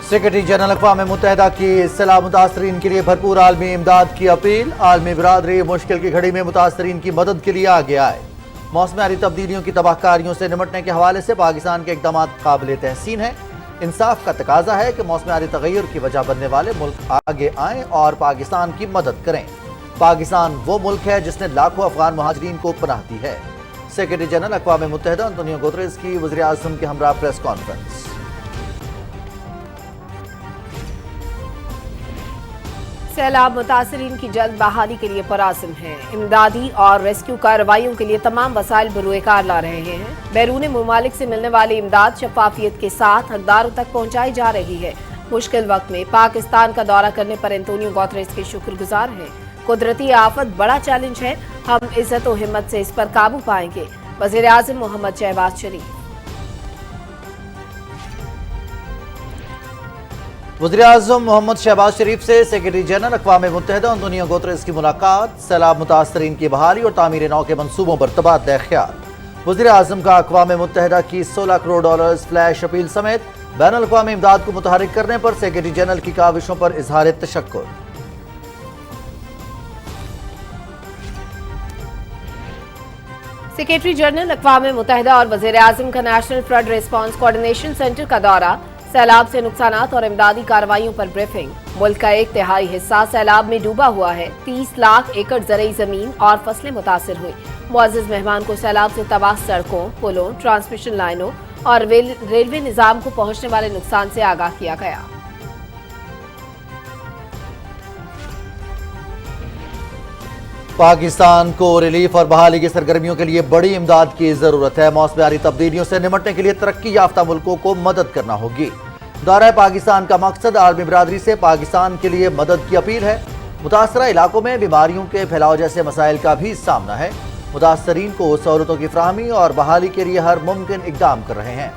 Secretary general اقوام متحدہ کی سیلاب متاثرین کے لیے بھرپور عالمی امداد کی اپیل۔ عالمی برادری مشکل کی گھڑی میں متاثرین کی مدد کے لیے آگے آئے۔ موسمیاتی تبدیلیوں کی تباہ کاریوں سے نمٹنے کے حوالے سے پاکستان کے اقدامات قابل تحسین ہیں۔ انصاف کا تقاضا ہے کہ موسمیاتی تغیر کی وجہ بننے والے ملک آگے آئیں اور پاکستان کی مدد کریں۔ پاکستان وہ ملک ہے جس نے لاکھوں افغان مہاجرین کو پناہ دی ہے۔ سیکرٹری جنرل اقوام متحدہ انتونیو گوتریس کی وزیر اعظم کے ہمراہ پریس کانفرنس۔ سیلاب متاثرین کی جلد بحالی کے لیے پرعزم ہیں۔ امدادی اور ریسکیو کارروائیوں کے لیے تمام وسائل بروئے کار لا رہے ہیں۔ بیرون ممالک سے ملنے والی امداد شفافیت کے ساتھ حقداروں تک پہنچائی جا رہی ہے۔ مشکل وقت میں پاکستان کا دورہ کرنے پر انتونیو گوتریس کے شکر گزار ہیں۔ قدرتی آفت بڑا چیلنج ہے، ہم عزت و ہمت سے اس پر قابو پائیں گے۔ وزیر اعظم محمد شہباز شریف۔ وزیر اعظم محمد شہباز شریف سے سیکرٹری جنرل اقوام متحدہ انتونیو گوتریس کی ملاقات۔ سیلاب متاثرین کی بحالی اور تعمیر نو کے منصوبوں پر تبادلہ خیال۔ وزیر اعظم کا اقوام متحدہ کی 16 کروڑ ڈالرز فلیش اپیل سمیت بین الاقوامی امداد کو متحرک کرنے پر سیکرٹری جنرل کی کاوشوں پر اظہار تشکر۔ سیکرٹری جنرل اقوام متحدہ اور وزیر اعظم کا national flood response coordination centre کا دورہ۔ سیلاب سے نقصانات اور امدادی کارروائیوں پر بریفنگ۔ ملک کا 1/3 حصہ سیلاب میں ڈوبا ہوا ہے۔ 30 لاکھ ایکڑ زرعی زمین اور فصلیں متاثر ہوئی۔ معزز مہمان کو سیلاب سے تباہ سڑکوں، پلوں، ٹرانسمیشن لائنوں اور ریلوے نظام کو پہنچنے والے نقصان سے آگاہ کیا گیا۔ پاکستان کو ریلیف اور بحالی کی سرگرمیوں کے لیے بڑی امداد کی ضرورت ہے۔ موسمیاتی تبدیلیوں سے نمٹنے کے لیے ترقی یافتہ ملکوں کو مدد کرنا ہوگی۔ دورہ پاکستان کا مقصد عالمی برادری سے پاکستان کے لیے مدد کی اپیل ہے۔ متاثرہ علاقوں میں بیماریوں کے پھیلاؤ جیسے مسائل کا بھی سامنا ہے۔ متاثرین کو سہولتوں کی فراہمی اور بحالی کے لیے ہر ممکن اقدام کر رہے ہیں۔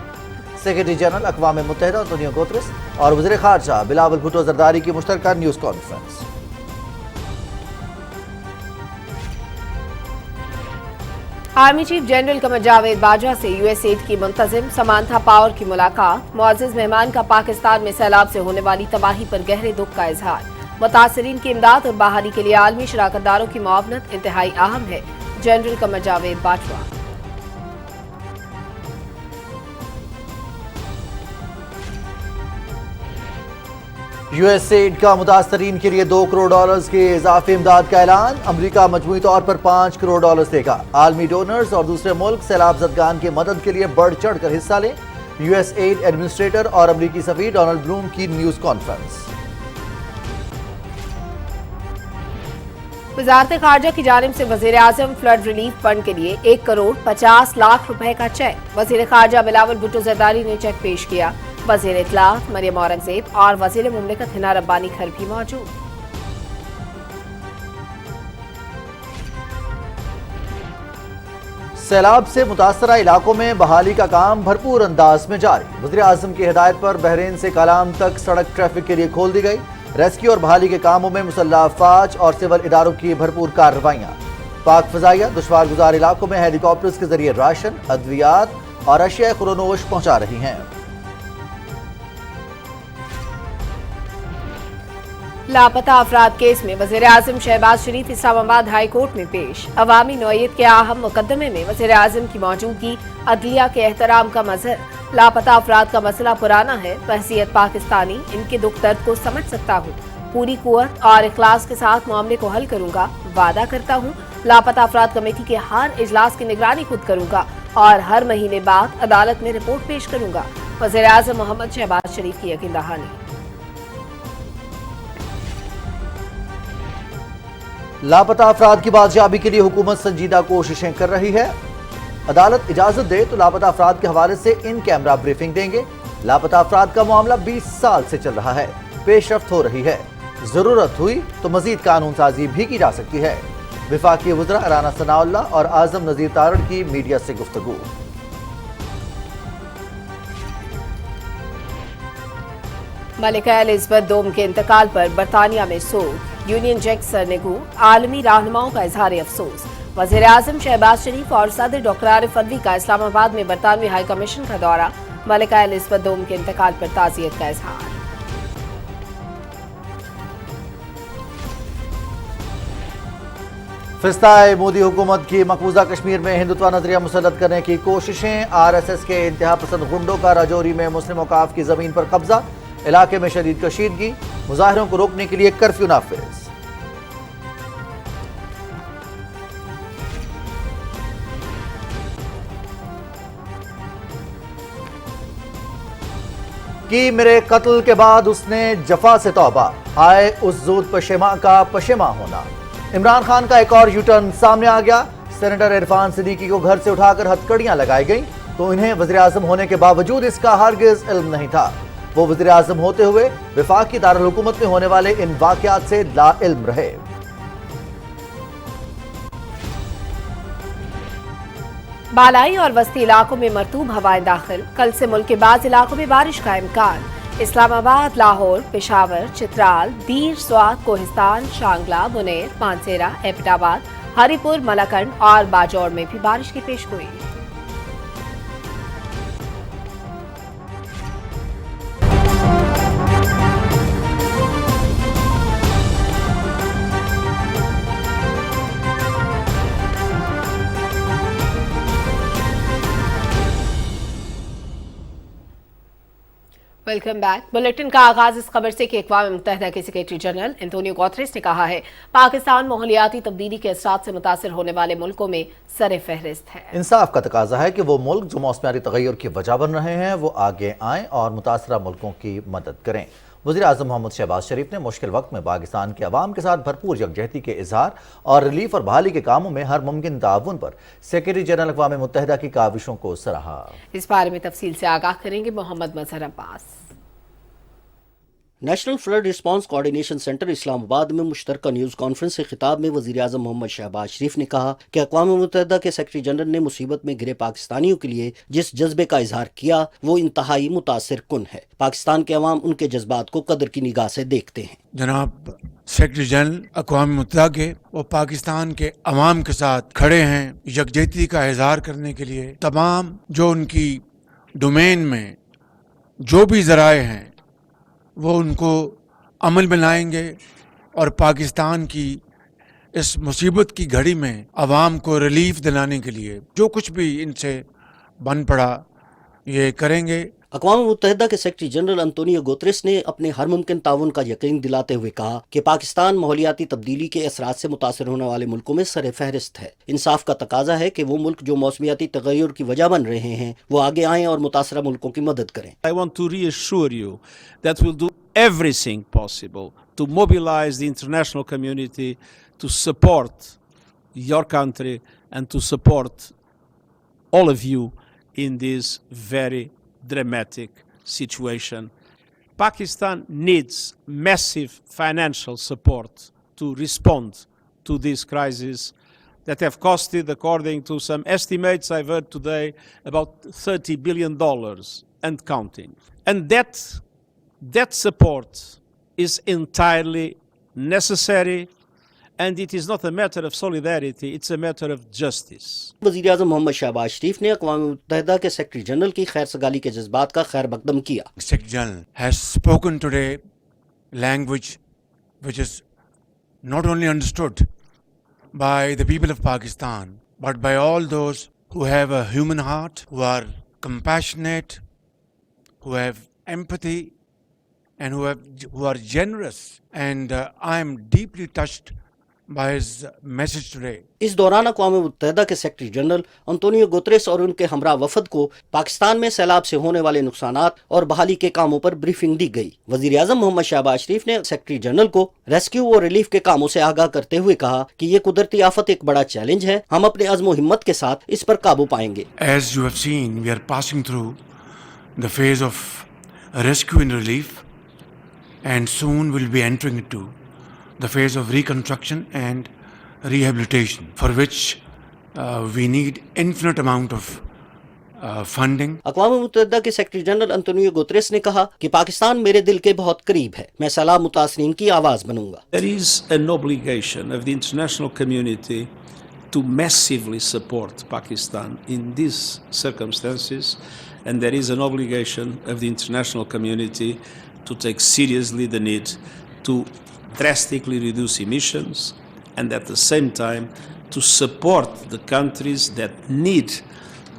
سیکرٹری جنرل اقوام متحدہ انتونیو گوتریس اور وزیر خارجہ بلاول بھٹو زرداری کی مشترکہ news conference. Army chief general Qamar Javed Bajwa سے یو ایس ایڈ کی منتظم سمانتھا پاور کی ملاقات۔ معزز مہمان کا پاکستان میں سیلاب سے ہونے والی تباہی پر گہرے دکھ کا اظہار۔ متاثرین کی امداد اور بحالی کے لیے عالمی شراکت داروں کی معاونت انتہائی اہم ہے۔ General Qamar Javed Bajwa. U S aid کا متاثرین کے لیے 2 کروڑ ڈالرز کے اضافی امداد کا اعلان۔ امریکہ مجموعی طور پر 5 کروڑ ڈالرز دے گا۔ عالمی ڈونرز اور دوسرے ملک سیلاب زدگان کی مدد کے لیے بڑھ چڑھ کر حصہ لیں۔ یو ایس ایڈ ایڈمنسٹریٹر اور امریکی سفیر ڈونلڈ بلوم کی نیوز کانفرنس۔ وزارت خارجہ کی جانب سے وزیر اعظم فلڈ ریلیف فنڈ کے لیے 1 کروڑ 50 لاکھ روپے کا چیک۔ وزیر خارجہ بلاول بھٹو زرداری نے چیک پیش کیا۔ وزیر اطلاعات مریم اورنگزیب اور وزیر مملکت حنا ربانی گھر بھی موجود۔ سیلاب سے متاثرہ علاقوں میں بحالی کا کام بھرپور انداز میں جاری۔ وزیر اعظم کی ہدایت پر بحرین سے کالام تک سڑک ٹریفک کے لیے کھول دی گئی۔ ریسکیو اور بحالی کے کاموں میں مسلح افواج اور سول اداروں کی بھرپور کارروائیاں۔ پاک فضائیہ دشوار گزار علاقوں میں ہیلی کاپٹرز کے ذریعے راشن، ادویات اور اشیاء خورونوش پہنچا رہی ہیں۔ لاپتہ افراد کیس میں وزیر اعظم شہباز شریف اسلام آباد ہائی کورٹ میں پیش۔ عوامی نوعیت کے اہم مقدمے میں وزیر اعظم کی موجودگی، عدلیہ کے احترام کا مظہر۔ لاپتہ افراد کا مسئلہ پرانا ہے، بحیثیت پاکستانی ان کے دکھ درد کو سمجھ سکتا ہوں۔ پوری قوت اور اخلاص کے ساتھ معاملے کو حل کروں گا۔ وعدہ کرتا ہوں لاپتہ افراد کمیٹی کے ہر اجلاس کی نگرانی خود کروں گا اور ہر مہینے بعد عدالت میں رپورٹ پیش کروں گا۔ وزیر اعظم محمد شہباز شریف کی یقین دہانی۔ لاپتہ افراد کی بازیابی کے لیے حکومت سنجیدہ کوششیں کر رہی ہے۔ عدالت اجازت دے تو لاپتہ افراد کے حوالے سے ان کیمرہ بریفنگ دیں گے۔ لاپتہ افراد کا معاملہ 20 سال سے چل رہا ہے، پیش رفت ہو رہی ہے۔ ضرورت ہوئی تو مزید قانون سازی بھی کی جا سکتی ہے۔ وفاقی وزراء رانا ثناء اللہ اور اعظم نذیر تارڑ کی میڈیا سے گفتگو۔ ملکہ الزبتھ دوم کے انتقال پر برطانیہ میں سوگ۔ یونین جیک سرنگو، عالمی رہنماؤں کا اظہار افسوس۔ وزیر اعظم شہباز شریف اور صدر ڈاکٹر عارف الوی کا اسلام آباد میں برطانوی ہائی کمیشن کا دورہ۔ ملکہ الزبتھ دوم کے انتقال پر تعزیت کا اظہار۔ फिस्ताए मोदी हुकूमत की मकबूजा कश्मीर में हिंदुत्व नजरिया मुसल्लत करने की कोशिशें। आरएसएस के इंतहा पसंद गुंडों का राजौरी में मुस्लिम औकाफ की जमीन पर कब्जा। इलाके में शदीद कशीदगी, मुजाहिरों को रोकने के लिए कर्फ्यू नाफिज। कि मेरे कत्ल के बाद उसने जफा से तौबा, आए उस जूद पशेमा का पशेमा होना। इमरान खान का एक और यूटर्न सामने आ गया। सेनेटर इरफान सिद्दीकी को घर से उठाकर हथकड़ियां लगाई गईं तो इन्हें वज़ीर आज़म होने के बावजूद इसका हरगिज़ इल्म नहीं था। वो वज़ीर आज़म होते हुए वफाकी दारुल हुकूमत में होने वाले इन वाक़यात से लाइल्म रहे। बालाई और वस्ती इलाकों में मरतूब हवाएं दाखिल। कल से मुल्क के बाज़ इलाकों में बारिश का इम्कान। इस्लामाबाद, लाहौर, पेशावर, चित्राल, दीर, स्वात, कोहिस्तान, शांगला, बुनेर, मानसेरा, एबटाबाद, हरिपुर, मलाकंड और बाजौर में भी बारिश की पेशगोई। Welcome back. बुलेटिन का आगाज इस खबर से कि अक़वाम मुत्तहिदा के सेक्रेटरी जनरल एंटोनियो गुतेरेस ने कहा है पाकिस्तान माहौलियाती तब्दीली के असरात से मुतासिर होने वाले मुल्कों में सरे फहरिस्त है। इंसाफ का तकाजा है कि वो मुल्क जो मौसमियाती तगय्युर की वजह बन रहे हैं वो आगे आएं और मुतासरा मुल्कों की मदद करें। वज़ीर आज़म मोहम्मद शहबाज शरीफ ने मुश्किल वक्त में पाकिस्तान के अवाम के साथ भरपूर यकजहती के इजहार और रिलीफ और बहाली के कामों में हर मुमकिन ताउन पर सेक्रेटरी जनरल अक़वाम मुत्तहिदा की काविशों को सराहा। इस बारे में तफसील से आगाह करेंगे Mohammad Mazhar Abbas. National flood response coordination centre Islamabad में मुश्तरका न्यूज़ कॉन्फ्रेंस से खिताब में वज़ीर आज़म मोहम्मद शहबाज शरीफ ने कहा कि अक़वाम मुत्तहिदा के सेक्रेटरी जनरल ने मुसीबत में घिरे पाकिस्तानियों के लिए जिस जज्बे का इजहार किया वो इंतहाई मुतासिर कुन है। पाकिस्तान के अवाम उनके जज्बात को कदर की निगाह से देखते हैं। जनाब सेक्रेटरी जनरल अक़वाम मुत्तहिदा के वो पाकिस्तान के अवाम के साथ खड़े हैं यकजहती का इजहार करने के लिए। तमाम जो उनकी डोमेन में जो भी ज़राए हैं वो उनको अमल में लाएंगे और पाकिस्तान की इस मुसीबत की घड़ी में अवाम को रिलीफ दिलाने के लिए जो कुछ भी इनसे बन पड़ा ये करेंगे। अक़वाम मुत्तहिदा के सेक्रेटरी जनरल एंटोनियो गुतेरेस ने अपने हर मुमकिन ताउन का यकीन दिलाते हुए कहा कि पाकिस्तान माहौलियाती तब्दीली के असरात से मुतासिर होने वाले मुल्कों में सरे फहरिस्त है। इंसाफ का तकाजा है कि वो मुल्क जो मौसमियाती तगय्युर की वजह बन रहे हैं वो आगे आएं और मुतासरा मुल्कों की मदद करें। I want to reassure you that we'll do everything possible to mobilize the international community to support your country and to support all of you in this very dramatic situation. Pakistan needs massive financial support to respond to this crisis that have costed, according to some estimates I've heard today, about $30 billion and counting. And that support is entirely necessary, and it is not a matter of solidarity, it's a matter of justice. वज़ीर आज़म मोहम्मद शहबाज शरीफ ने अक़वाम मुत्तहिदा के secretary general की खैर सगाली के जज्बात का खैर मकदम किया। Secretary General has spoken today language which is not only understood by the people of Pakistan but by all those who have a human heart, who are compassionate, who have empathy and who are generous, and I am deeply touched by his message today. इस दौरान अक़वाम मुत्तहिदा के secretary general Antonio Guterres और उनके हमरा वफद को पाकिस्तान में सैलाब से होने वाले नुकसानात और बहाली के कामों पर ब्रीफिंग दी गई। वज़ीर आज़म मोहम्मद शहबाज शरीफ ने सेक्रेटरी जनरल को रेस्क्यू और रिलीफ के कामों से आगाह करते हुए कहा कि ये कुदरती आफत एक बड़ा चैलेंज है, हम अपने अज़्म हिम्मत के साथ इस पर काबू पाएंगे। As you have seen, we are passing through the phase of rescue and relief, and soon we'll be entering into the phase of reconstruction and rehabilitation, for which we need infinite amount of funding. अक़वाम मुत्तहिदा के secretary general Antonio Guterres ने कहा कि पाकिस्तान मेरे दिल के बहुत करीब है, मैं सलाम मुतासरीन की आवाज़ बनूंगा। There is an obligation of the international community to massively support Pakistan in these circumstances, and there is an obligation of the international community to take seriously the need to drastically reduce emissions and at the same time to support the countries that need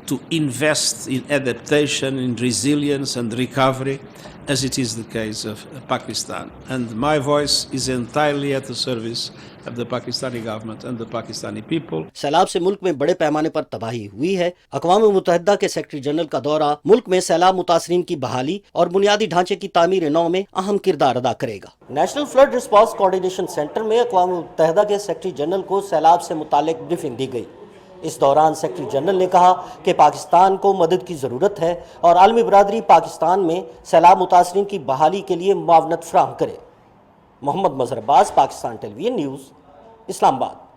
to invest in adaptation, in resilience and recovery, as it is the case of Pakistan. And my voice is entirely at the service of the Pakistani government and the Pakistani people. सैलाब से मुल्क में बड़े पैमाने पर तबाही हुई है। अक़वाम मुत्तहिदा के सेक्रेटरी जनरल का दौरा मुल्क में सैलाब मुतासरीन की बहाली और बुनियादी ढांचे की तामीर नौ में अहम किरदार अदा करेगा। National flood response coordination centre में अक़वाम मुत्तहिदा के सेक्रेटरी जनरल को सैलाब से मुतालिक ब्रीफिंग दी गई। इस दौरान सेक्रेटरी जनरल ने कहा कि पाकिस्तान को मदद की ज़रूरत है और आलमी बरादरी पाकिस्तान में सैलाब मुतासरीन की बहाली के लिए मुआवनत फराहम करे। Mohammad Mazhar Abbas, Pakistan television news, Islamabad.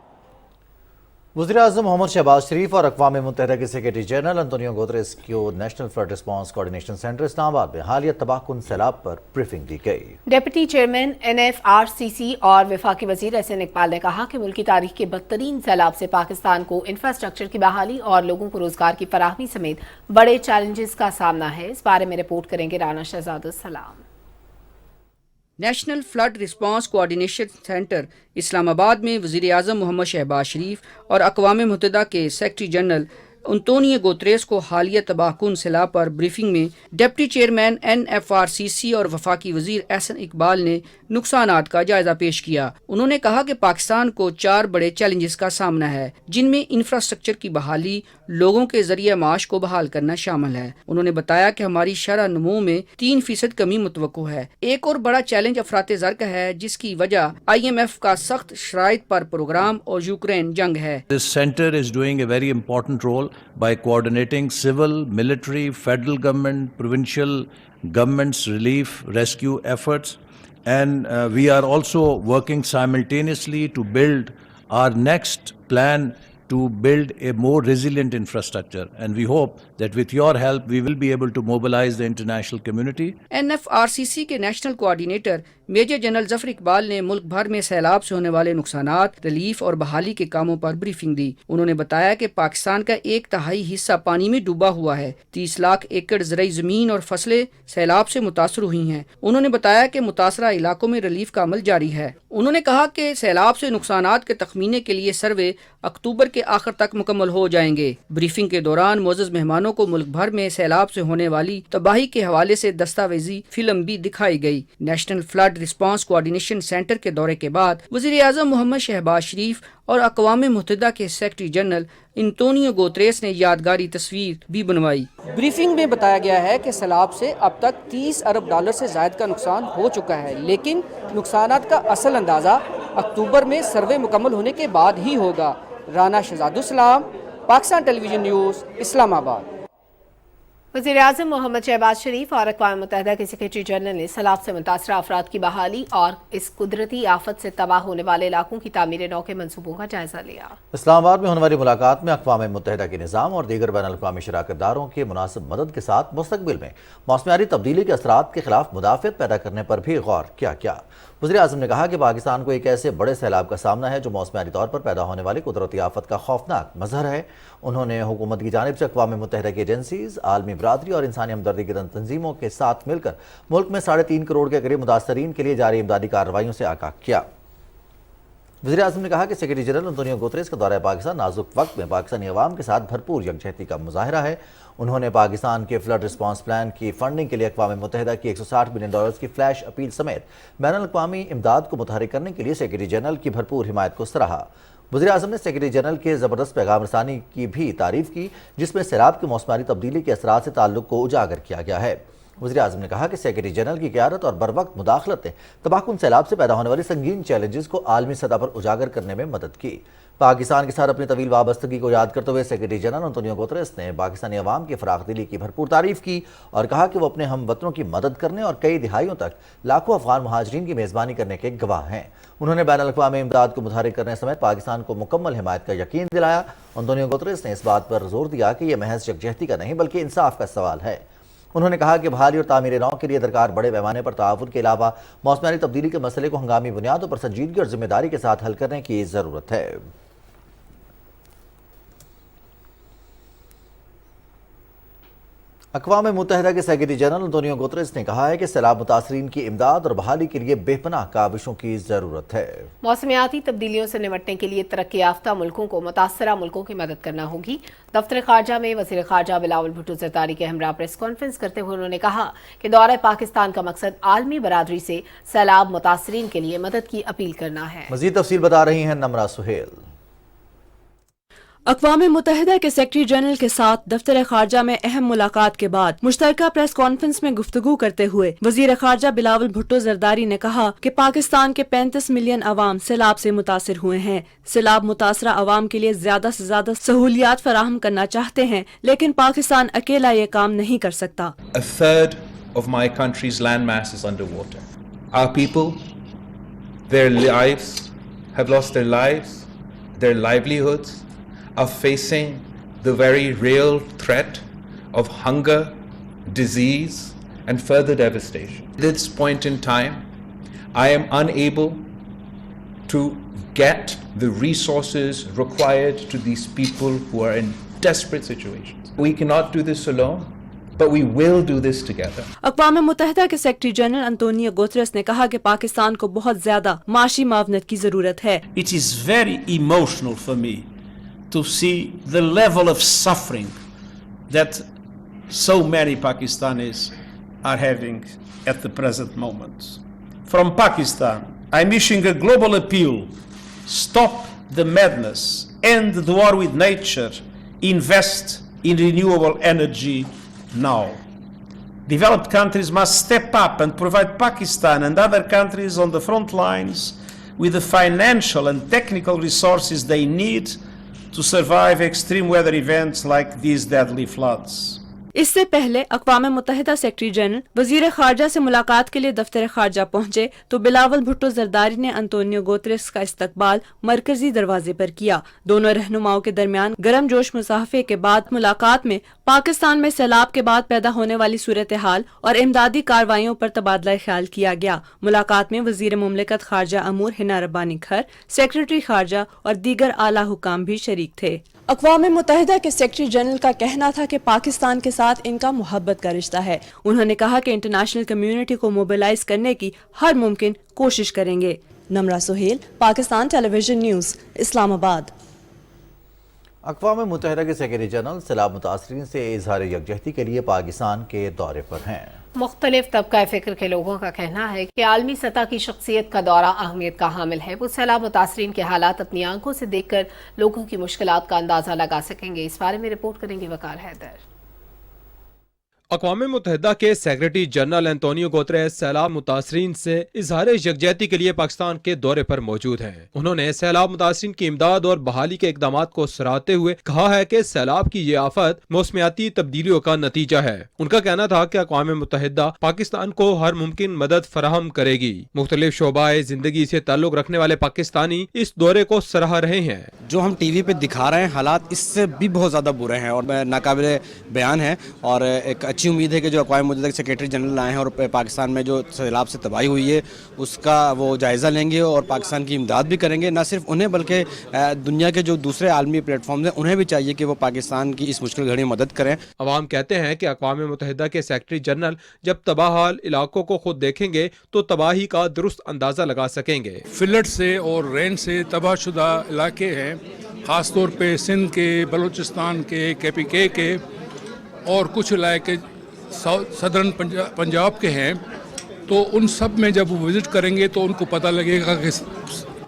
वज़ीर-ए-आज़म मोहम्मद शहबाज शरीफ और अक़वाम मुत्तहिदा के सेक्रेटरी जनरल अंतोनियो गुतरेस को national flood response coordination centre Islamabad में हालिया तबाहकुन सैलाब पर ब्रीफिंग दी गई। डिप्टी चेयरमैन NFRCC और वफाकी वज़ीर एहसन इकबाल ने कहा कि मुल्क की तारीख के बदतरीन सैलाब से पाकिस्तान को इंफ्रास्ट्रक्चर की बहाली और लोगों को रोजगार की फराहमी समेत बड़े चैलेंजेस का सामना है। इस बारे में रिपोर्ट करेंगे राना शहजाद सलाम। National flood response coordination centre Islamabad में वज़ीर-ए-आज़म मोहम्मद शहबाज शरीफ और अक़वाम मुत्तहिदा के सेक्रेटरी जनरल अंतोनियो गुतरेस को हालिया तबाहकुन सैलाब पर ब्रीफिंग में डिप्टी चेयरमैन NFRCC और वफाकी वज़ीर एहसन इकबाल ने नुकसानात का जायजा पेश किया। उन्होंने कहा कि पाकिस्तान को 4 बड़े चैलेंजेस का सामना है, जिनमें इंफ्रास्ट्रक्चर की बहाली, लोगों के जरिए माश को बहाल करना शामिल है। उन्होंने बताया कि हमारी शरह नमू में 3% कमी मुतवक्को है। एक और बड़ा चैलेंज अफराते ज़र का है, जिसकी वजह IMF का सख्त शराइत पर प्रोग्राम और यूक्रेन जंग है। This center is doing a very important role by coordinating civil, military, federal government, provincial governments' relief, rescue efforts, and we are also working simultaneously to build our next plan to build a more resilient infrastructure, and we hope that with your help we will be able to mobilize the international community. NFRCC के national coordinator major general Zafar Iqbal ने मुल्क भर में सैलाब से होने वाले नुकसानात, relief और बहाली के कामों पर ब्रीफिंग दी। उन्होंने बताया कि पाकिस्तान का 1/3 हिस्सा पानी में डूबा हुआ है। 30 लाख एकड़ ज़रई ज़मीन और फसलें सैलाब से मुतासर हुई हैं। उन्होंने बताया कि मुतासरा इलाकों में रिलीफ का अमल जारी है। उन्होंने कहा कि सैलाब से नुकसानात के तखमीने के लिए सर्वे अक्टूबर के आखिर तक मुकम्मल हो जाएंगे। ब्रीफिंग के दौरान मोअज़्ज़ज़ मेहमानों को मुल्क भर में सैलाब से होने वाली तबाही के हवाले से दस्तावेजी फिल्म भी दिखाई गई। National flood response coordination centre के दौरे के बाद वज़ीर-ए-आज़म मोहम्मद शहबाज शरीफ और अक़वाम मुत्तहिदा के सेक्रेटरी जनरल अंतोनियो गुतरेस ने यादगारी तस्वीर भी बनवाई। ब्रीफिंग में बताया गया है कि सैलाब से अब तक $30 अरब से ज़ायद का नुकसान हो चुका है, लेकिन नुकसानात का असल अंदाज़ा अक्टूबर में सर्वे मुकम्मल होने के बाद ही होगा। Rana Shahzadussalam, Pakistan television news, Islamabad. वज़ीर-ए-आज़म मोहम्मद शहबाज शरीफ और अक़वाम मुत्तहिदा के सेक्रेटरी जनरल ने सैलाब से मुतासरा अफराद की बहाली और इस कुदरती आफत से तबाह होने वाले इलाकों की तामीर नौ के मनसूबों का जायजा लिया। इस्लामाबाद में होने वाली मुलाकात में अक़वाम मुत्तहिदा के निज़ाम और दीगर बैनुल-अक़वामी शराकतदारों की मुनासिब मदद के साथ मुस्तक़बिल में मौसमियाती तब्दीली के असरात के खिलाफ मुदाफ़ियत पैदा करने पर भी गौर किया गया। वज़ीर-ए-आज़म ने कहा कि पाकिस्तान को एक ऐसे बड़े सैलाब का सामना है जो मौसमियाती तौर पर पैदा होने वाली कुदरती आफत का खौफनाक मज़हर है। उन्होंने हुकूमत की जानिब से अक़वाम मुत्तहिदा की एजेंसीज़, आलमी बरादरी और इंसानी हमदर्दी की तंजीमों के साथ मिलकर मुल्क में 3.5 करोड़ के करीब मुतासरीन के लिए जारी इमदादी कार्रवाइयों से आगाह किया। वज़ीर-ए-आज़म ने कहा कि सेक्रेटरी जनरल अंतोनियो गुतरेस का दौरा पाकिस्तान नाजुक वक्त में पाकिस्तानी अवाम के साथ भरपूर यकजहती का मुजाहिरा है। उन्होंने पाकिस्तान के फ्लड रिस्पांस प्लान की फंडिंग के लिए अक़वाम मुत्तहिदा की $160 बिलियन की फ्लैश अपील समेत बैनुल-अक़वामी इमदाद को मुतहरिक करने के लिए सेक्रेटरी जनरल की भरपूर हिमायत को सराहा। वज़ीर-ए-आज़म ने सेक्रेटरी जनरल के ज़बरदस्त पैगाम रसानी की भी तारीफ़ की, जिसमें सैलाब की मौसमारी तब्दीली के असरात से ताल्लुक़ को उजागर किया गया है। वज़ीर-ए-आज़म ने कहा कि सेक्रेटरी जनरल की क़यादत और बरवक्त मुदाखलत ने तबाहकुन सैलाब से पैदा होने वाली संगीन चैलेंजेस को आलमी सतह पर उजागर करने में मदद की। पाकिस्तान के साथ अपनी तवील वाबस्तगी को याद करते हुए सेक्रेटरी जनरल अंतोनियो गुतरेस ने पाकिस्तानी अवाम की फ़राख़दिली की भरपूर तारीफ़ की और कहा कि वो अपने हम वतनों की मदद करने और कई दिहाइयों तक लाखों अफ़गान मुहाजिरीन की मेज़बानी करने के गवाह हैं। उन्होंने बैनुल-अक़वामी इमदाद को मुतहरिक करने समेत पाकिस्तान को मुकम्मल हिमायत का यकीन दिलाया। अंतोनियो गुतरेस ने इस बात पर जोर दिया कि यह महज यकजहती का नहीं बल्कि इंसाफ का सवाल है। उन्होंने कहा कि बहाली और तामीर नौ के लिए दरकार बड़े पैमाने पर ताउन के अलावा मौसमियाती तब्दीली के मसले को हंगामी बुनियादों पर संजीदगी और जिम्मेदारी के साथ हल करने की ज़रूरत है। اقوام متحدہ کے سیکرٹری جنرل انطونیو گوتریس نے کہا ہے کہ سیلاب متاثرین کی امداد اور بحالی کے لیے بے پناہ کاوشوں کی ضرورت ہے۔ موسمیاتی تبدیلیوں سے نمٹنے کے لیے ترقی یافتہ ملکوں کو متاثرہ ملکوں کی مدد کرنا ہوگی۔ دفتر خارجہ میں وزیر خارجہ بلاول بھٹو زرداری کے ہمراہ پریس کانفرنس کرتے ہوئے انہوں نے کہا کہ دورہ پاکستان کا مقصد عالمی برادری سے سیلاب متاثرین کے لیے مدد کی اپیل کرنا ہے۔ مزید تفصیل بتا رہی ہیں نمرہ سہیل۔ اقوام متحدہ کے سیکرٹری جنرل کے ساتھ دفتر خارجہ میں اہم ملاقات کے بعد مشترکہ پریس کانفرنس میں گفتگو کرتے ہوئے وزیر خارجہ بلاول بھٹو زرداری نے کہا کہ پاکستان کے 35 ملین عوام سیلاب سے متاثر ہوئے ہیں۔ سیلاب متاثرہ عوام کے لیے زیادہ سے زیادہ سہولیات فراہم کرنا چاہتے ہیں، لیکن پاکستان اکیلا یہ کام نہیں کر سکتا۔ A third of my country's landmass is underwater. Our people, their lives, have lost their lives, their livelihoods, are facing the very real threat of hunger, disease, and further devastation. At this point in time, I am unable to get the resources required to these people who are in desperate situations. We cannot do this alone, but we will do this together. اقوام متحدہ کے secretary general انطونیو Guterres نے کہا کہ پاکستان کو بہت زیادہ معاشی معاونت کی ضرورت ہے۔ It is very emotional for me to see the level of suffering that so many Pakistanis are having at the present moment. From Pakistan, I'm issuing a global appeal: stop the madness, end the war with nature, invest in renewable energy now. Developed countries must step up and provide Pakistan and other countries on the front lines with the financial and technical resources they need to survive extreme weather events like these deadly floods. اس سے پہلے اقوام متحدہ secretary general وزیر خارجہ سے ملاقات کے لیے دفتر خارجہ پہنچے تو بلاول بھٹو زرداری نے انطونیو گوتریس کا استقبال مرکزی دروازے پر کیا۔ دونوں رہنماؤں کے درمیان گرم جوش مصافحے کے بعد ملاقات میں پاکستان میں سیلاب کے بعد پیدا ہونے والی صورتحال اور امدادی کارروائیوں پر تبادلہ خیال کیا گیا۔ ملاقات میں وزیر مملکت خارجہ امور حنا ربانی کھر، سیکرٹری خارجہ اور دیگر اعلیٰ حکام بھی شریک تھے۔ اقوام متحدہ کے سیکرٹری جنرل کا کہنا تھا کہ پاکستان کے ساتھ ان کا محبت کا رشتہ ہے۔ انہوں نے کہا کہ انٹرنیشنل کمیونٹی کو موبلائز کرنے کی ہر ممکن کوشش کریں گے۔ نمرہ سہیل، پاکستان ٹیلی ویژن نیوز، اسلام آباد۔ اقوام متحدہ کے سیکرٹری جنرل سیلاب متاثرین سے اظہار یکجہتی کے لیے پاکستان کے دورے پر ہیں۔ مختلف طبقہ فکر کے لوگوں کا کہنا ہے کہ عالمی سطح کی شخصیت کا دورہ اہمیت کا حامل ہے۔ وہ سیلاب متاثرین کے حالات اپنی آنکھوں سے دیکھ کر لوگوں کی مشکلات کا اندازہ لگا سکیں گے۔ اس بارے میں رپورٹ کریں گے وقار حیدر۔ اقوام متحدہ کے سیکرٹری جنرل انطونیو گوتریس سیلاب متاثرین سے اظہار یکجہتی کے لیے پاکستان کے دورے پر موجود ہیں۔ انہوں نے سیلاب متاثرین کی امداد اور بحالی کے اقدامات کو سراہتے ہوئے کہا ہے کہ سیلاب کی یہ آفت موسمیاتی تبدیلیوں کا نتیجہ ہے۔ ان کا کہنا تھا کہ اقوام متحدہ پاکستان کو ہر ممکن مدد فراہم کرے گی۔ مختلف شعبہ زندگی سے تعلق رکھنے والے پاکستانی اس دورے کو سراہ رہے ہیں۔ جو ہم ٹی وی پہ دکھا رہے ہیں حالات اس سے بھی بہت زیادہ برے ہیں اور ناقابل بیان ہے، اور ایک اچھی امید ہے کہ جو اقوام متحدہ کے سیکرٹری جنرل آئے ہیں اور پاکستان میں جو سیلاب سے تباہی ہوئی ہے اس کا وہ جائزہ لیں گے اور پاکستان کی امداد بھی کریں گے۔ نہ صرف انہیں بلکہ دنیا کے جو دوسرے عالمی پلیٹ فارمز ہیں انہیں بھی چاہیے کہ وہ پاکستان کی اس مشکل گھڑی میں مدد کریں۔ عوام کہتے ہیں کہ اقوام متحدہ کے سیکرٹری جنرل جب تباہ حال علاقوں کو خود دیکھیں گے تو تباہی کا درست اندازہ لگا سکیں گے۔ فلڈ سے اور رین سے تباہ شدہ علاقے ہیں، خاص طور پہ سندھ کے، بلوچستان کے، KPK کے اور کچھ علاقے صدرن پنجاب کے ہیں، تو ان سب میں جب وہ وزٹ کریں گے تو ان کو پتہ لگے گا کہ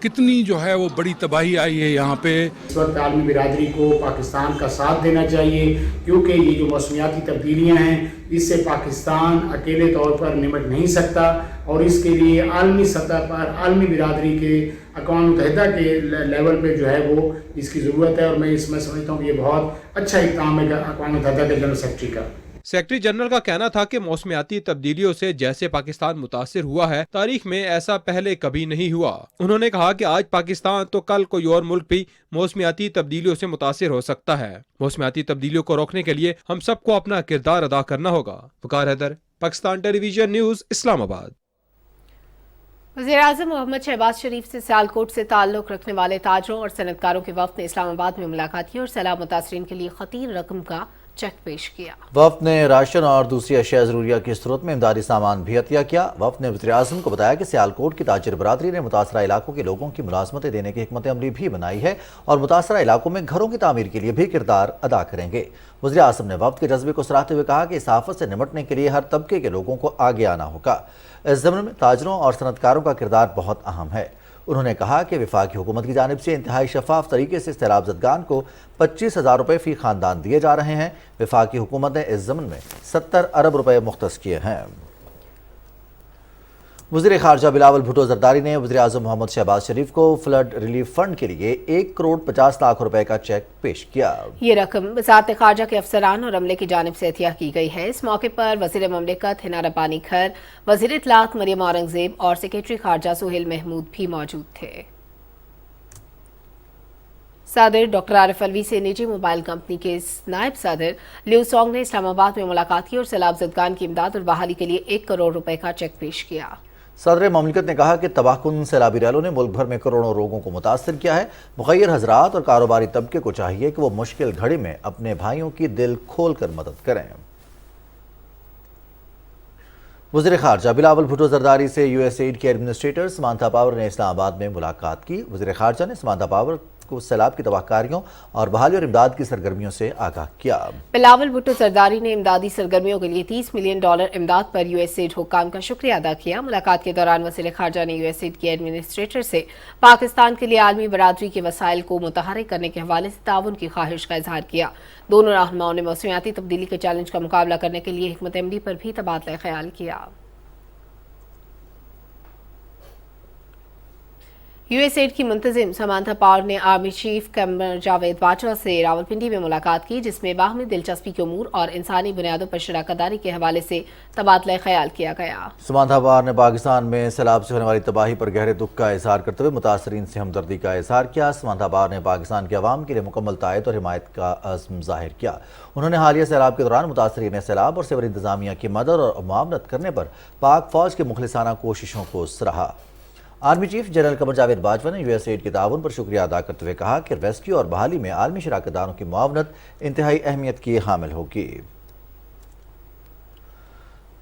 کتنی جو ہے وہ بڑی تباہی آئی ہے یہاں پہ۔ اس وقت عالمی برادری کو پاکستان کا ساتھ دینا چاہیے، کیونکہ یہ جو موسمیاتی تبدیلیاں ہیں اس سے پاکستان اکیلے طور پر نمٹ نہیں سکتا، اور اس کے لیے عالمی سطح پر عالمی برادری کے اقوام متحدہ کے لیول پہ جو ہے وہ اس کی ضرورت ہے، اور میں سمجھتا ہوں کہ یہ بہت اچھا اقدام ہے اقوام متحدہ کے جنرل سیکرٹری کا۔ سیکرٹری جنرل کا کہنا تھا کہ موسمیاتی تبدیلیوں سے جیسے پاکستان متاثر ہوا ہے تاریخ میں ایسا پہلے کبھی نہیں ہوا۔ انہوں نے کہا کہ آج پاکستان تو کل کوئی اور ملک بھی موسمیاتی تبدیلیوں سے متاثر ہو سکتا ہے۔ موسمیاتی تبدیلیوں کو روکنے کے لیے ہم سب کو اپنا کردار ادا کرنا ہوگا۔ وقار حیدر، پاکستان ٹیلی ویژن نیوز، اسلام آباد۔ وزیراعظم محمد شہباز شریف سے سیالکوٹ سے تعلق رکھنے والے تاجروں اور صنعت کاروں کے وفد نے اسلام آباد میں ملاقات کی اور سیلاب متاثرین کے لیے خطیر رقم کا चेक पेश किया। वफ्द ने राशन और दूसरी अशिया ज़रूरिया की सूरत में इमदादी सामान भी अतिया किया। वफ्द ने वज़ीर आज़म को बताया कि सियालकोट की ताजिर बरादरी ने मुतासरा इलाकों के लोगों की मुलाजमतें देने की हिकमत अमली भी बनाई है और मुतासरा इलाकों में घरों की तामीर के लिए भी किरदार अदा करेंगे। वज़ीर आज़म ने वफ्द के जज्बे को सराहते हुए कहा कि इस आफत से निमटने के लिए हर तबके के लोगों को आगे आना होगा। इस ज़माने में ताजरों और सनतकारों का किरदार बहुत अहम है। उन्होंने कहा कि वफाकी हुकूमत की जानिब से इंतहाई शफाफ तरीके से सैलाब ज़दगान को 25,000 रुपये फ़ी ख़ानदान दिए जा रहे हैं। वफाकी हुकूमत ने इस ज़मन में 70 अरब रुपये मुख्तस किए हैं। वज़ीर ख़ारजा बिलावल भुट्टो ज़रदारी ने वज़ीर आज़म मोहम्मद शहबाज शरीफ को फ्लड रिलीफ फंड के लिए 1 करोड़ 50 लाख रुपए का चेक पेश किया। ये रकम वज़ारत ख़ारजा के अफसरान और अमले की जानिब से अतिया की गई है। इस मौके पर वज़ीर ममलिकत हिना रब्बानी खर, वज़ीर इत्तलात मरियम औरंगज़ेब और सेक्रेटरी ख़ारजा सुहेल महमूद भी मौजूद थे। सदर डॉक्टर आरिफ अलवी से निजी मोबाइल कंपनी के नायब सदर लिउ सॉन्ग ने इस्लामाबाद में मुलाकात की और सैलाब ज़दगान की इमदाद और बहाली के लिए 1 करोड़ रुपए का चेक पेश किया। सदर ममलिकत ने कहा कि तबाहकुन सैलाबी रैलों ने मुल्क भर में करोड़ों लोगों को मुतासर किया है। मुखय्यर हजरात और कारोबारी तबके को चाहिए कि वो मुश्किल घड़ी में अपने भाइयों की दिल खोल कर मदद करें। वज़ीर ख़ारजा बिलावल भुट्टो ज़रदारी से USAID के एडमिनिस्ट्रेटर समांथा पावर ने इस्लामाबाद में मुलाकात की। वज़ीर ख़ारजा ने समांथा पावर को सैलाब की तबाहकारियों और बहाली और इमदाद की सरगर्मियों से आगाह किया। बिलावल भुट्टो ज़रदारी ने इमदादी सरगर्मियों के लिए $30 मिलियन इमदाद पर USAID हुक्काम का शुक्रिया अदा किया। मुलाकात के दौरान वज़ीर ख़ारजा ने USAID के एडमिनिस्ट्रेटर से पाकिस्तान के लिए आलमी बरादरी के वसाइल को मुतहर्रिक करने के हवाले से ताउन की ख्वाहिश का इजहार किया। दोनों रहनुमाओं ने मौसमियाती तब्दीली के चैलेंज का मुकाबला करने के लिए हिकमत अमली पर भी तबादला ख्याल किया। USAID की मुंतजिम समांथा पावर ने आर्मी चीफ कैमर जावेद बाजवा से रावलपिंडी में मुलाकात की, जिसमें बाहमी दिलचस्पी के उमूर और इंसानी बुनियादों पर शराकतदारी के हवाले से तबादला ख्याल किया गया। समांथा पावर ने पाकिस्तान में सैलाब से होने वाली तबाही पर गहरे दुख का इजहार करते हुए मुतासरीन से हमदर्दी का इजहार किया। समांथा पावर ने पाकिस्तान के अवाम के लिए मुकम्मल तायद और हिमायत का अज़्म जाहिर किया। उन्होंने हालिया सैलाब के दौरान मुतासरीन सैलाब और सिविल इंतजामिया की मदद और मुआवनत करने पर पाक फौज की मुखलिसाना कोशिशों को सराहा। Army chief general Qamar Javed Bajwa ने USAID के ताउन पर शुक्रिया अदा करते हुए कहा कि रेस्क्यू और बहाली में आलमी शराकतदारों की मुआवनत इंतहाई अहमियत की हामिल होगी।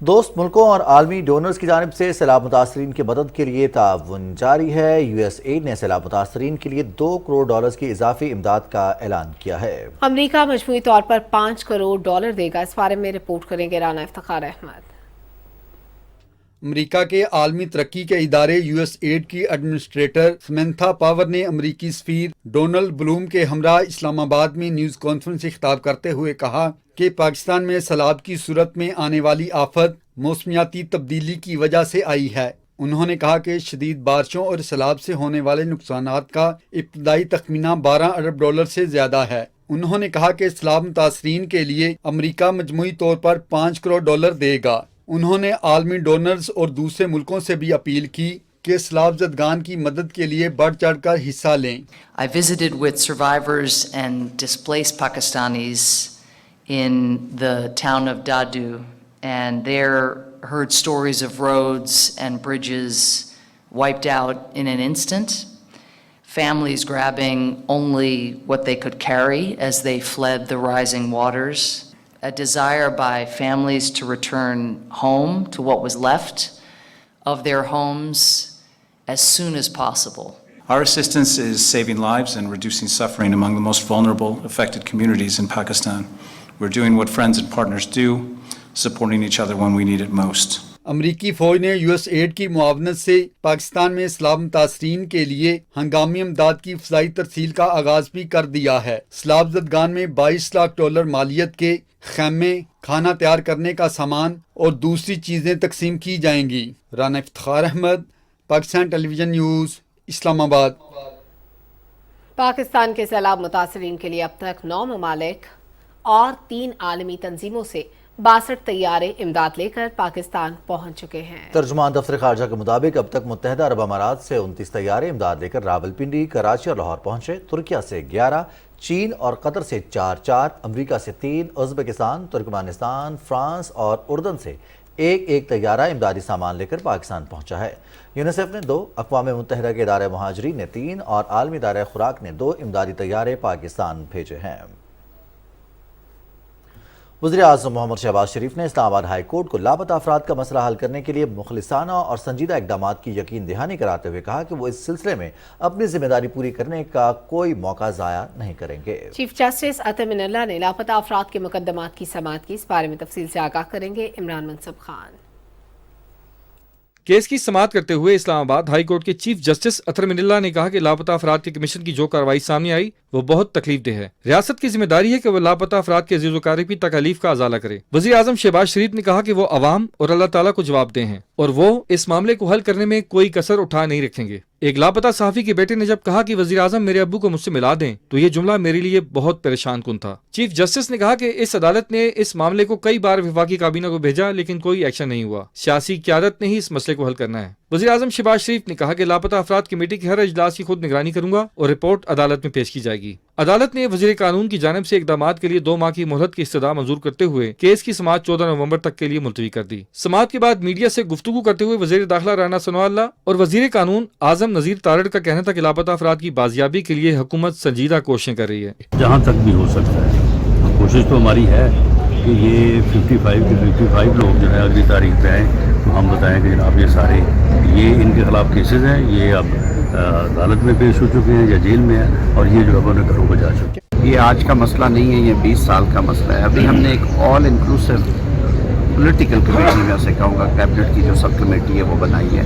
दोस्त मुल्कों और आलमी डोनर्स की जानिब से सैलाब मुतासरीन की मदद के लिए ताउन जारी है। USAID ने सैलाब मुतासरीन के लिए $2 करोड़ की इजाफी इमदाद का ऐलान किया है। अमरीका मजमूई तौर पर $5 करोड़ देगा। इस बारे में रिपोर्ट करेंगे राना इफ्तिखार अहमद। अमरीका के आलमी तरक्की के इदारे USAID की एडमिनिस्ट्रेटर समांथा पावर ने अमरीकी सफीर डोनाल्ड ब्लूम के हमरा इस्लामाबाद में न्यूज़ कॉन्फ्रेंस से खिताब करते हुए कहा कि पाकिस्तान में सैलाब की सूरत में आने वाली आफत मौसमियाती तब्दीली की वजह से आई है। उन्होंने कहा कि शदीद बारिशों और सैलाब से होने वाले नुकसानात का इब्तदाई तखमीना $12 अरब से ज्यादा है। उन्होंने कहा कि सैलाब मुतासरीन के लिए अमरीका मजमूई तौर पर $5 करोड़ देगा। उन्होंने आलमी डोनर्स और दूसरे मुल्कों से भी अपील की कि सैलाब ज़दगान की मदद के लिए बढ़ चढ़ कर हिस्सा लें। I visited with survivors and displaced Pakistanis in the town of Dadu, and there heard stories of roads and bridges wiped out in an instant, families grabbing only what they could carry as they fled the rising waters, a desire by families to return home to what was left of their homes as soon as possible. Our assistance is saving lives and reducing suffering among the most vulnerable affected communities in Pakistan. We're doing what friends and partners do, supporting each other when we need it most. अमरीकी फौज ने USAID की मुआवनत से पाकिस्तान में सैलाब मुतासरीन के लिए हंगामी इमदाद की फजाई तरसील का आगाज भी कर दिया है। सैलाब ज़दगान में $22 लाख मालियत के खैमे, खाना तैयार करने का सामान और दूसरी चीजें तकसीम की जाएंगी। Rana Iftikhar Ahmad, Pakistan television news, Islamabad. पाकिस्तान के सैलाब मुतासरीन के लिए अब तक 9 ममालिक और 3 आलमी तंजीमों से 62 तैयारे इमदाद लेकर पाकिस्तान पहुंच चुके हैं। तर्जुमान दफ्तर खारजा के मुताबिक अब तक मुत्तहिदा अरब अमारात से 29 तैयारे इमदाद लेकर रावलपिंडी, कराची और लाहौर पहुंचे। तुर्किया से 11, चीन और कतर से 4, अमरीका से 3, उज़्बेकिस्तान, तुर्कमेनिस्तान, फ्रांस और उर्दन से एक तैयारा इमदादी सामान लेकर पाकिस्तान पहुंचा है। यूनिसेफ ने 2, अक़वाम मुत्तहिदा के इदारे महाजरीन ने 3 और आलमी इदारे खुराक ने 2 इमदादी तैयारे पाकिस्तान भेजे हैं। वज़ीर आज़म मोहम्मद शहबाज शरीफ ने इस्लामाबाद हाई कोर्ट को लापता अफराद का मसला हल करने के लिए मुखलिसाना और संजीदा इकदाम की यकीन दहानी कराते हुए कहा कि वो इस सिलसिले में अपनी जिम्मेदारी पूरी करने का कोई मौका ज़ाया नहीं करेंगे। चीफ जस्टिस अतर मिनल्ला ने लापता अफराद के मुकदमात की समाअत की। इस बारे में तफसील से आगाह करेंगे इमरान मनसब खान। केस की समाअत करते हुए इस्लामाबाद हाई कोर्ट के चीफ जस्टिस अतर मिनल्ला ने कहा कि लापता अफराद के कमीशन की जो कार्रवाई सामने आई वो बहुत तकलीफ देह है। रियासत की जिम्मेदारी है कि वो लापता अफराद के अजीज़-ओ-क़ारीब की तकालीफ का अजाला करे। वज़ीर आज़म शहबाज शरीफ ने कहा कि वो अवाम और अल्लाह ताला को जवाबदेह हैं और वो इस मामले को हल करने में कोई कसर उठा नहीं रखेंगे। एक लापता सहाफ़ी के बेटे ने जब कहा कि वज़ीर आज़म मेरे अब्बू को मुझसे मिला दें तो ये जुमला मेरे लिए बहुत परेशान कुन था। चीफ जस्टिस ने कहा कि इस अदालत ने इस मामले को कई बार वफाकी काबीना को भेजा लेकिन कोई एक्शन नहीं हुआ। सियासी क़यादत ने ही इस मसले को हल करना है। वज़ीर आज़म शहबाज शरीफ ने कहा कि लापता अफराद कमेटी के हर इजलास की खुद निगरानी करूंगा और रिपोर्ट अदालत में पेश की जाएगी। अदालत ने वज़ीर कानून की जानिब से इक़दामात के लिए 2 माह की मोहलत की इस्तदा मंजूर करते हुए केस की समाअत 14 नवंबर तक के लिए मुलतवी कर दी। समाअत के बाद मीडिया से गुफ्तगू करते हुए वज़ीर दाखिला राना सनवाल्ला और वज़ीर कानून आज़म नज़ीर तारड़ का कहना था कि लापता अफराद की बाजियाबी के लिए हुकूमत संजीदा कोशिशें कर रही है। जहाँ तक भी हो सकता है कोशिश तो हमारी है कि ये 55 लोग जो है अगली तारीख पे आए तो हम बताएं कि जनाब ये सारे ये इनके खिलाफ केसेस हैं, ये अब अदालत में पेश हो चुके हैं या जेल में है और ये जो है उन्हें घरों को जा चुके हैं। ये आज का मसला नहीं है, ये 20 साल का मसला है। अभी हमने एक ऑल इंक्लूसिव पॉलिटिकल कमेटी में से कहूँगा कैबिनेट की जो सब कमेटी है वो बनाई है।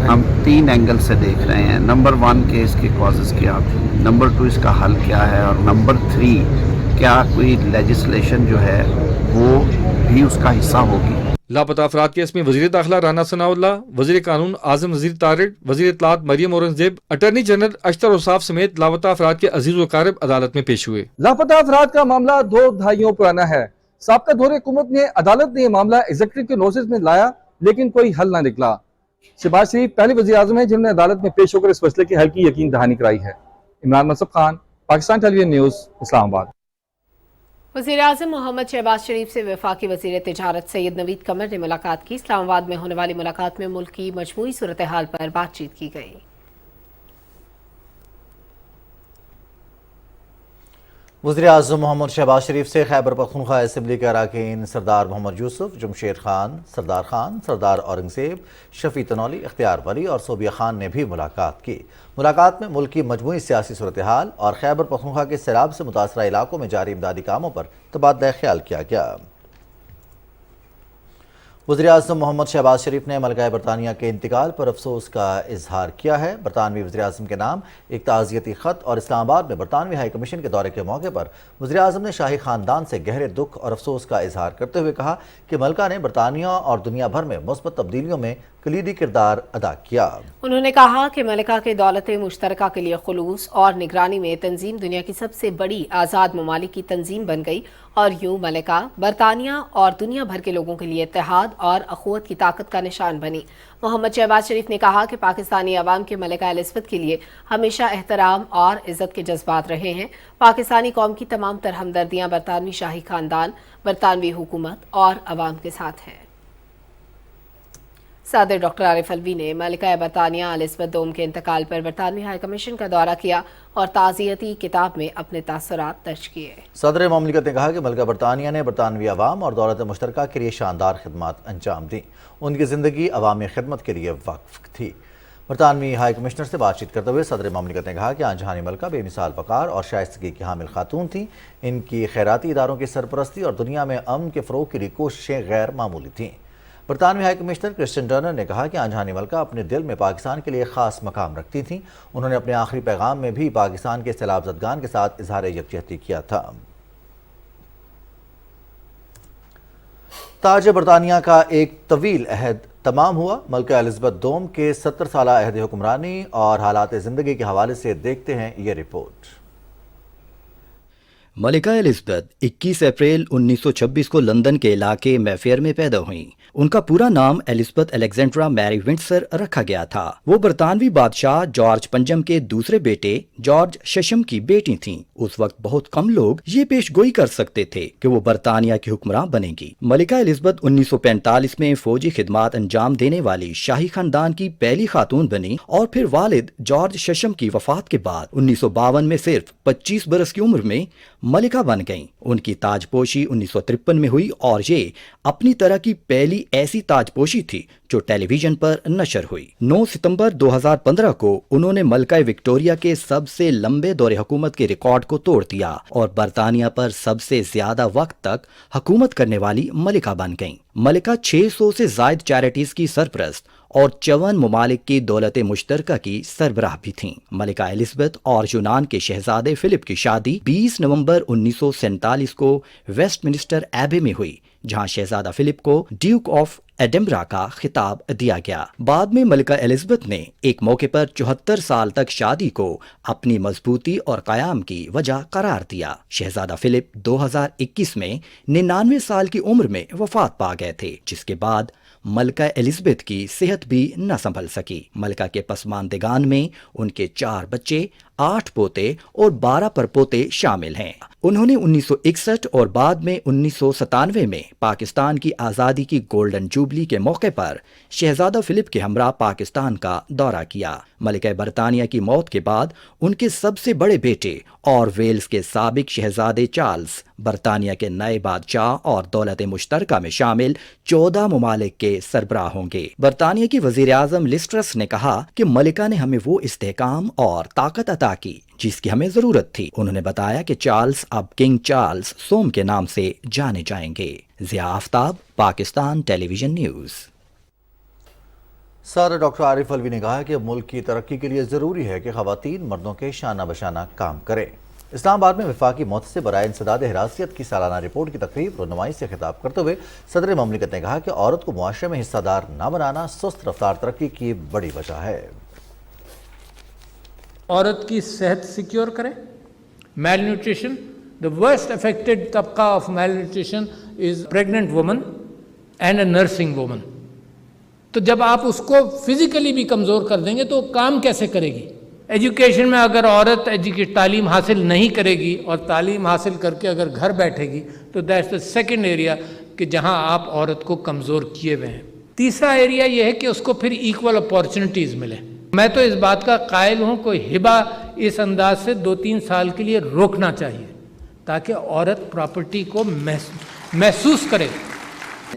हम 3 एंगल से देख रहे हैं। नंबर 1 के इसके कॉजेज़ क्या, नंबर 2 इसका हल क्या है और नंबर 3 क्या कोई लेजिस्लेशन जो है वो भी उसका हिस्सा होगी। लापता अफराद केस में वज़ीर दाखिला राना सनाउल्लाह, वज़ीर कानून आज़म नज़ीर तारड़, वज़ीर इत्तलात मरियम औरंगज़ेब, अटॉर्नी जनरल अशतर औसाफ समेत लापता अफराद के अज़ीज़-ओ-क़ारीब अदालत में पेश हुए। लापता अफराद का मामला 2 दहाइयों पुराना है। साबका दौर हुकूमत ने अदालत ने यह मामला एग्जीक्यूटिव के नोटिस में लाया लेकिन कोई हल ना निकला। शहबाज शरीफ पहले वज़ीर आज़म है जिन्होंने अदालत में पेश होकर इस मसले के हल की यकीन दहानी कराई है। Imran Mansab Khan, Pakistan television news, Islamabad. वज़ीर आज़म मोहम्मद शहबाज शरीफ से वफाकी वज़ीर तिजारत सैयद नवीद कमर ने मुलाकात की। इस्लामाबाद में होने वाली मुलाकात में मुल्क की मजमूई सूरत हाल पर बातचीत की गई। वज़ीर आज़म मोहम्मद शहबाज शरीफ से खैबर पख्तूनख्वा असम्बली के अरकान सरदार मोहम्मद यूसुफ, जमशेद खान, सरदार औरंगज़ेब, शफ़ी तनौली, इख्तियार वली और सोबिया खान ने भी मुलाकात की। मुलाकात में मुल्क की मजमूई सियासी सूरत हाल और खैबर पख्तूनख्वा के सैलाब से मुतासरा इलाकों में जारी इमदादी कामों पर तबादला ख्याल किया गया। वज़ीर आज़म मोहम्मद शहबाज शरीफ ने मलका बरतानिया के इंतकाल पर अफसोस का इजहार किया है। बरतानवी वज़ीर आज़म के नाम एक ताज़ियती ख़त और इस्लामाबाद में बरतानवी हाई कमीशन के दौरे के मौके पर वज़ीर आज़म ने शाही ख़ानदान से गहरे दुख और अफसोस का इजहार करते हुए कहा कि मलका ने बरतानिया और दुनिया भर में मुस्बत तब्दीलियों में कलीदी किरदार अदा किया। उन्होंने कहा कि मलिका के दौलत मुश्तरका के लिए खुलूस और निगरानी में तंजीम दुनिया की सबसे बड़ी आज़ाद ममालिक की तंजीम बन गई और यूं मलिका बरतानिया और दुनिया भर के लोगों के लिए इत्तेहाद और अखुवत की ताकत का निशान बनी। मोहम्मद शहबाज शरीफ ने कहा कि पाकिस्तानी अवाम के मलिका एलिज़ाबेथ के लिए हमेशा एहतराम और इज़्ज़त के जज्बात रहे हैं। पाकिस्तानी कौम की तमाम तर हमदर्दियाँ बरतानवी शाही खानदान, बरतानवी हुकूमत और अवाम के साथ हैं। सदर डॉक्टर आरिफ अलवी ने मलिका बरतानिया एलिज़ाबेथ दोम के इंतकाल पर बरतानवी हाई कमीशन का दौरा किया और ताज़ियती किताब में अपने तासुरात दर्ज किए। सदर ममलिकत ने कहा कि मलिका बरतानिया ने बरतानवी अवाम और दौलत मुश्तरका के लिए शानदार खिदमत अंजाम दी। उनकी ज़िंदगी अवामी खिदमत के लिए वक्फ थी। बरतानवी हाई कमिश्नर से बातचीत करते हुए सदर ममलिकत ने कहा कि आंजहानी मलिका बेमिसाल वक़ार और शाइस्तगी की हामिल खातून थीं। इनकी खैराती इदारों की सरपरस्ती और दुनिया में अमन के फ़रोग़ के लिए कोशिशें गैर मामूली थीं। बरतानवी हाई कमिश्नर क्रिस्टियन टर्नर ने कहा कि आंजहानी मलिका अपने दिल में पाकिस्तान के लिए ख़ास मकाम रखती थीं। उन्होंने अपने आखिरी पैगाम में भी पाकिस्तान के सैलाब ज़दगान के साथ इजहार यकजहती किया था। ताज बरतानिया का एक तवील अहद तमाम हुआ। मलिका एलिज़ाबेथ दोम के 70 साल अहद हुक्मरानी और हालात ज़िंदगी के हवाले से देखते हैं ये रिपोर्ट। मलिका एलिज़ाबेथ 21 अप्रैल 1926 को लंदन के इलाके मैफेयर में पैदा हुईं। उनका पूरा नाम एलिज़ाबेथ अलेक्जेंड्रा मैरी विंडसर रखा गया था। वो बरतानवी बादशाह जॉर्ज पंजम के दूसरे बेटे जॉर्ज शशम की बेटी थीं। उस वक्त बहुत कम लोग ये पेशगोई कर सकते थे कि वो बरतानिया की हुक्मरान बनेंगी। मलिका एलिज़ाबेथ 1945 में फौजी खिदमात अंजाम देने वाली शाही खानदान की पहली खातून बनी और फिर वालिद जॉर्ज शशम की वफात के बाद 1952 में सिर्फ 25 बरस की उम्र में मलिका बन गईं। उनकी ताजपोशी 1953 में हुई और ये अपनी तरह की पहली ऐसी ताजपोशी थी जो टेलीविजन पर नशर हुई। 9 सितंबर 2015 को उन्होंने मलका विक्टोरिया के सबसे लंबे दौरे हुकूमत के रिकॉर्ड को तोड़ दिया और बरतानिया पर सबसे ज्यादा वक्त तक हुकूमत करने वाली मलिका बन गईं। मलिका 600 से जायद चैरिटीज की सरपरस्त और 54 ममालिक की दौलत मुश्तरका की सरबराह भी थीं। मलिका एलिजाबेथ और यूनान के शहजादे फिलिप की शादी 20 नवंबर 1947 को वेस्टमिनिस्टर एबे में हुई, जहां शहजादा फिलिप को ड्यूक ऑफ एडिनबरा का खिताब दिया गया। बाद में मलिका एलिजाबेथ ने एक मौके पर 74 साल तक शादी को अपनी मजबूती और कयाम की वजह करार दिया। शहजादा फिलिप 2021 में 99 साल की उम्र में वफात पा गए थे, जिसके बाद मलिका एलिजाबेथ की सेहत भी न संभल सकी। मलिका के पसमानदगान में उनके 4 बच्चे, 8 पोते और 12 परपोते शामिल हैं। उन्होंने 1961 और बाद में 1997 में पाकिस्तान की आज़ादी की गोल्डन जुबली के मौके पर शहजादा फिलिप के हमरा पाकिस्तान का दौरा किया। मलिका बरतानिया की मौत के बाद उनके सबसे बड़े बेटे और वेल्स के साबिक शहजादे चार्ल्स बरतानिया के नए बादशाह और दौलत मुश्तरका में शामिल 14 ममालिक के सरबराह होंगे। बरतानिया की वजीर आजम लिज ट्रस ने कहा कि मलिका ने हमें वो इस्तेहकाम और ताकत अता की जिसकी हमें जरूरत थी। उन्होंने बताया कि चार्ल्स अब किंग चार्ल्स सोम के नाम से जाने जाएंगे। Zia Aftab, Pakistan television news. Sir doctor Arif Alvi ने कहा कि मुल्क की तरक्की के लिए ज़रूरी है कि ख़वातीन मर्दों के शाना बशाना काम करें। इस्लामाबाद में वफाकी मुहतसिब बराए इंसदाद हिरासत की सालाना रिपोर्ट की तकरीब और नुमाइश से खिताब करते हुए सदर ममलिकत ने कहा कि औरत को मुआशरे में हिस्सादार न बनाना सुस्त रफ्तार तरक्की की बड़ी वजह है। औरत की सेहत सिक्योर करें। Malnutrition, the worst affected तबका of malnutrition is pregnant woman and a nursing woman. तो जब आप उसको फिजिकली भी कमज़ोर कर देंगे तो काम कैसे करेगी? एजुकेशन में अगर औरत तालीम हासिल नहीं करेगी और तालीम हासिल करके अगर घर बैठेगी तो दैट्स द सेकेंड एरिया कि जहां आप औरत को कमज़ोर किए हुए हैं। तीसरा एरिया यह है कि उसको फिर इक्वल अपॉर्चुनिटीज़ मिले। मैं तो इस बात का कायल हूँ कोई हिबा इस अंदाज से 2-3 साल के लिए रोकना चाहिए ताकि औरत प्रॉपर्टी को महसूस करे।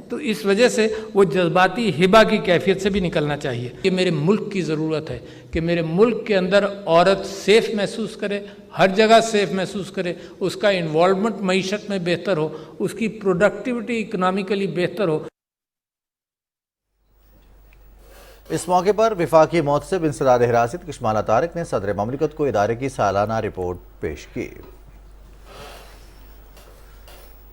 तो इस वजह से वो जज्बाती हिबा की कैफियत से भी निकलना चाहिए। ये मेरे मुल्क की ज़रूरत है कि मेरे मुल्क के अंदर औरत सेफ महसूस करे, हर जगह सेफ महसूस करे, उसका इन्वॉल्वमेंट मईशत में बेहतर हो, उसकी प्रोडक्टिविटी इकोनॉमिकली बेहतर हो। इस मौके पर वफाकी मुहतसिब इंसदाद हिरासत कशमाला तारिक ने सदर ममलिकत को इदारे की सालाना रिपोर्ट पेश की।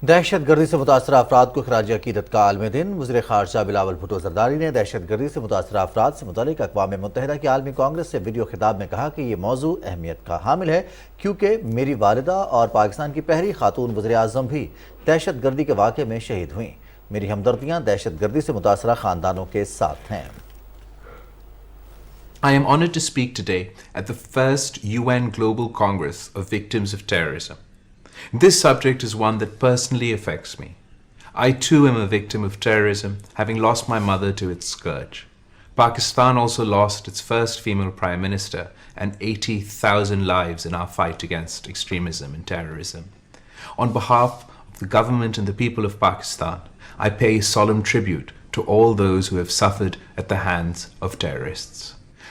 दहशत गर्दी से मुतासर अफराद को खराज अकीदत का आलमी दिन। वज़ीर ख़ारजा बिलावल भुट्टो ज़रदारी ने दहशत गर्दी से मुतासर अफराद से मुतल्लिक़ अक़वाम मुत्तहिदा की आलमी कांग्रेस से वीडियो खिताब में कहा कि ये मौजू अहमियत का हामिल है क्योंकि मेरी वालिदा और पाकिस्तान की पहली खातून वज़ीर आज़म भी दहशत गर्दी के वाक़े में शहीद हुई। मेरी हमदर्दियाँ दहशत गर्दी से मुतासर ख़ानदानों के साथ हैं। I am honored to speak today at the first UN Global Congress of Victims of Terrorism. This subject is one that personally affects me. I too am a victim of terrorism, having lost my mother to its scourge. Pakistan also lost its first female Prime Minister and 80,000 lives in our fight against extremism and terrorism. On behalf of the government and the people of Pakistan, I pay solemn tribute to all those who have suffered at the hands of terrorists.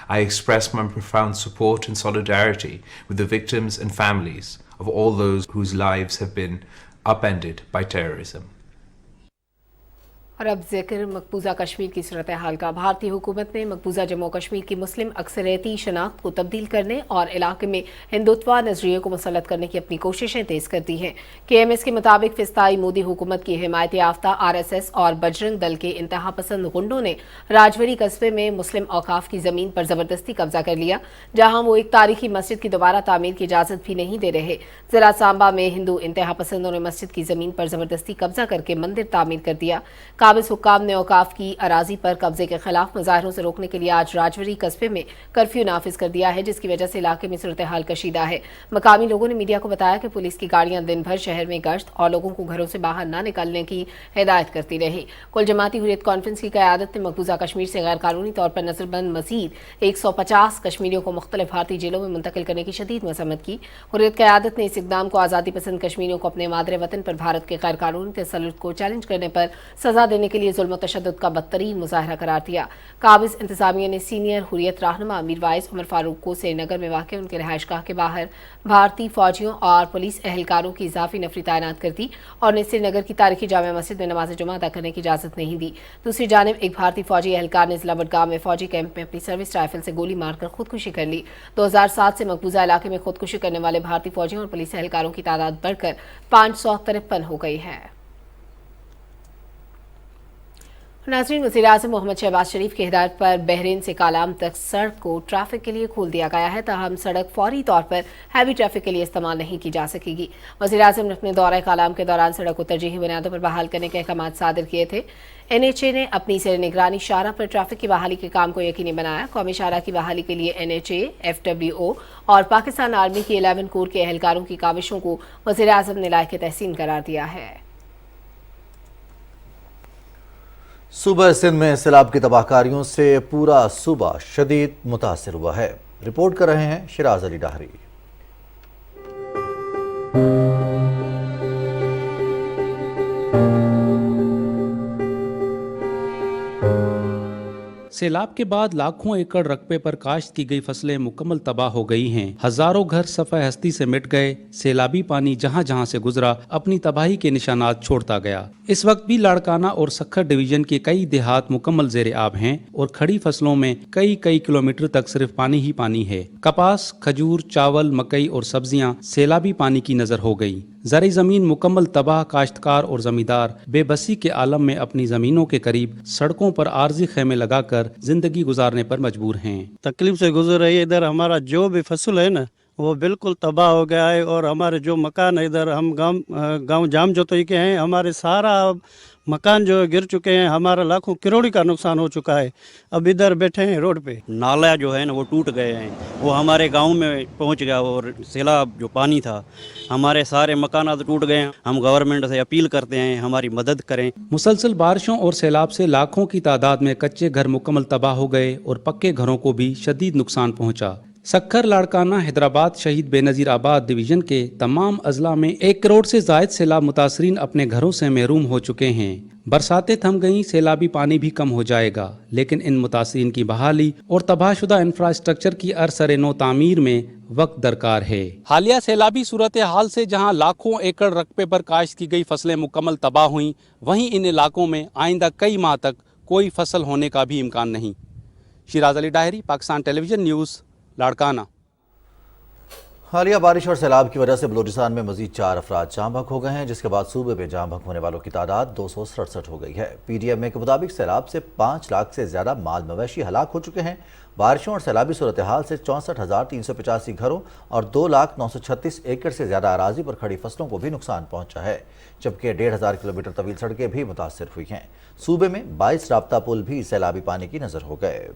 I express my profound support and solidarity with the victims and families of all those whose lives have been upended by terrorism. और अब जिक्र मकबूजा कश्मीर की सूरत हाल का। भारतीय हुकूमत ने मकबूजा जम्मू कश्मीर की मुस्लिम अक्सरियती शनाख्त को तब्दील करने और इलाके में हिंदुत्वा नजरिए को मुसल्लत करने की अपनी कोशिशें तेज कर दी हैं। KMS के मुताबिक फिस्ताई मोदी हुकूमत की हिमायत याफ्ता RSS और बजरंग दल के इंतहा पसंद गुंडों ने राजवरी कस्बे में मुस्लिम औकाफ की ज़मीन पर ज़बरदस्ती कब्जा कर लिया, जहाँ वो एक तारीखी मस्जिद की दोबारा तामीर की इजाज़त भी नहीं दे रहे। ज़िला सांबा में हिंदू इंतहा पसंदों ने मस्जिद की ज़मीन पर ज़बरदस्ती कब्जा करके मंदिर तामीर कर दिया। काबिज हुक्काम ने औकाफ की अराजी पर कब्जे के खिलाफ मुजाहरों से रोकने के लिए आज राजवरी कस्बे में कर्फ्यू नाफिज कर दिया है, जिसकी वजह से इलाके में सूरत हाल कशीदा है। मकामी लोगों ने मीडिया को बताया कि पुलिस की गाड़ियां दिन भर शहर में गश्त और लोगों को घरों से बाहर न निकलने की हिदायत करती रही। कुल जमाती हुर्रियत कॉन्फ्रेंस की क़यादत ने मकबूजा कश्मीर से गैर कानूनी तौर पर नजरबंद मजीद 150 कश्मीरियों को मुख्तलिफ भारतीय जेलों में मुंतकिल करने की शदीद मसम्मत की। हुर्रियत क़यादत ने इस इक़दाम को आज़ादी पसंद कश्मीरियों को अपने मादरे वतन पर भारत के गैर कानूनी तसल्लुत को चैलेंज करने पर सजा देने के लिए जुल्म और तशद्दुद का बदतरीन मुजाहरा करार दिया। काबिज इंतजामिया ने सीनियर हुर्रियत रहनुमा मीरवाइज उमर फारूक को श्रीनगर में वाक़ उनके रहायशगाह के बाहर भारतीय फौजियों और पुलिस एहलकारों की इजाफी नफरी तैनात कर दी और उन्हें श्रीनगर की तारीखी जामिया मस्जिद में नमाज जुमा अदा करने की इजाज़त नहीं दी। दूसरी जानिब एक भारतीय फौजी एहलकार ने जिला बडगाम में फौजी कैंप में अपनी सर्विस राइफल से गोली मारकर खुदकुशी कर ली। 2007 से मकबूजा इलाके में खुदकुशी करने वाले भारतीय फौजियों और पुलिस एहलकारों की तादाद बढ़कर 553 हो गई है। नाज़रीन, वज़ीर-ए-आज़म मोहम्मद शहबाज शरीफ की हिदायत पर बहरीन से कालाम तक सड़क को ट्रैफिक के लिए खोल दिया गया है, ताहम सड़क फौरी तौर पर हैवी ट्रैफिक के लिए इस्तेमाल नहीं की जा सकेगी। वज़ीर-ए-आज़म ने अपने दौरे कालाम के दौरान सड़क को तरजीही बुनियादों पर बहाल करने के अहकाम सादिर किए थे। NHA ने अपनी ज़ेर निगरानी शाहराह पर ट्रैफिक की बहाली के काम को यकीनी बनाया। कौमी शाहराह की बहाली के लिए NHA, FWO और पाकिस्तान आर्मी की 11 कोर के एहलकारों की काविशों को वज़ीर-ए-आज़म ने लायक तहसीन करार दिया है। सूबा सिंध में सैलाब की तबाहकारियों से पूरा सूबा शदीद मुतासिर हुआ है। रिपोर्ट कर रहे हैं शिराज अली डाहरी। सैलाब के बाद लाखों एकड़ रकबे पर काश्त की गई फसलें मुकम्मल तबाह हो गई हैं। हजारों घर सफ़े हस्ती से मिट गए। सैलाबी पानी जहां जहां से गुजरा अपनी तबाही के निशानात छोड़ता गया। इस वक्त भी लाड़काना और सखर डिवीजन के कई देहात मुकम्मल ज़ेर आब हैं और खड़ी फसलों में कई किलोमीटर तक सिर्फ पानी ही पानी है। कपास, खजूर, चावल, मकई और सब्जियां सैलाबी पानी की नजर हो गई। ज़राई ज़मीन मुकम्मल तबाह। काश्तकार और ज़मींदार बेबसी के आलम में अपनी ज़मीनों के करीब सड़कों पर आर्जी खेमे लगाकर जिंदगी गुजारने पर मजबूर हैं। तकलीफ से गुजर रही है। इधर हमारा जो भी फसल है ना वो बिल्कुल तबाह हो गया है और हमारे जो मकान है, इधर हम गांव जाम जोतई के हैं, हमारे सारा मकान जो गिर चुके हैं। हमारा लाखों करोड़ का नुकसान हो चुका है। अब इधर बैठे हैं रोड पे। नाला जो है ना वो टूट गए हैं, वो हमारे गांव में पहुंच गया और सैलाब जो पानी था हमारे सारे मकान टूट गए हैं। हम गवर्नमेंट से अपील करते हैं हमारी मदद करें। मुसलसल बारिशों और सैलाब से लाखों की तादाद में कच्चे घर मुकम्मल तबाह हो गए और पक्के घरों को भी शदीद नुकसान पहुंचा। सक्खर, लाड़काना, हैदराबाद, शहीद बेनज़ीर आबाद डिवीजन के तमाम अजला में 1 करोड़ से ज़ायद सैलाब मुतासरीन अपने घरों से महरूम हो चुके हैं। बरसातें थम गईं, सैलाबी पानी भी कम हो जाएगा, लेकिन इन मुतासरीन की बहाली और तबाहशुदा इंफ्रास्ट्रक्चर की अरसर नो तामीर में वक्त दरकार है। हालिया सैलाबी सूरत हाल से जहां लाखों एकड़ रकबे पर काश्त की गई फसलें मुकम्मल तबाह हुई, वहीं इन इलाकों में आइंदा कई माह तक कोई फसल होने का भी इम्कान नहीं। Shiraz Ali Dahri, Pakistan television news, Larkana. हालिया बारिश और सैलाब की वजह से बलूचिस्तान में मजीद 4 अफराद जाँ बहक हो गए हैं, जिसके बाद सूबे में जाँ बहक होने वालों की तादाद 267 हो गई है। PDMA के मुताबिक सैलाब से 5 लाख से ज़्यादा माल मवेशी हलाक हो चुके हैं। बारिशों और सैलाबी सूरत हाल से 64,385 घरों और 2,0936 एकड़ से ज़्यादा अराजी पर खड़ी फसलों को भी नुकसान पहुंचा है, जबकि 1,500 किलोमीटर तवील सड़कें भी मुतासर हुई हैं। सूबे में 22 राब्ता पुल भी सैलाबी पानी की नज़र हो गए।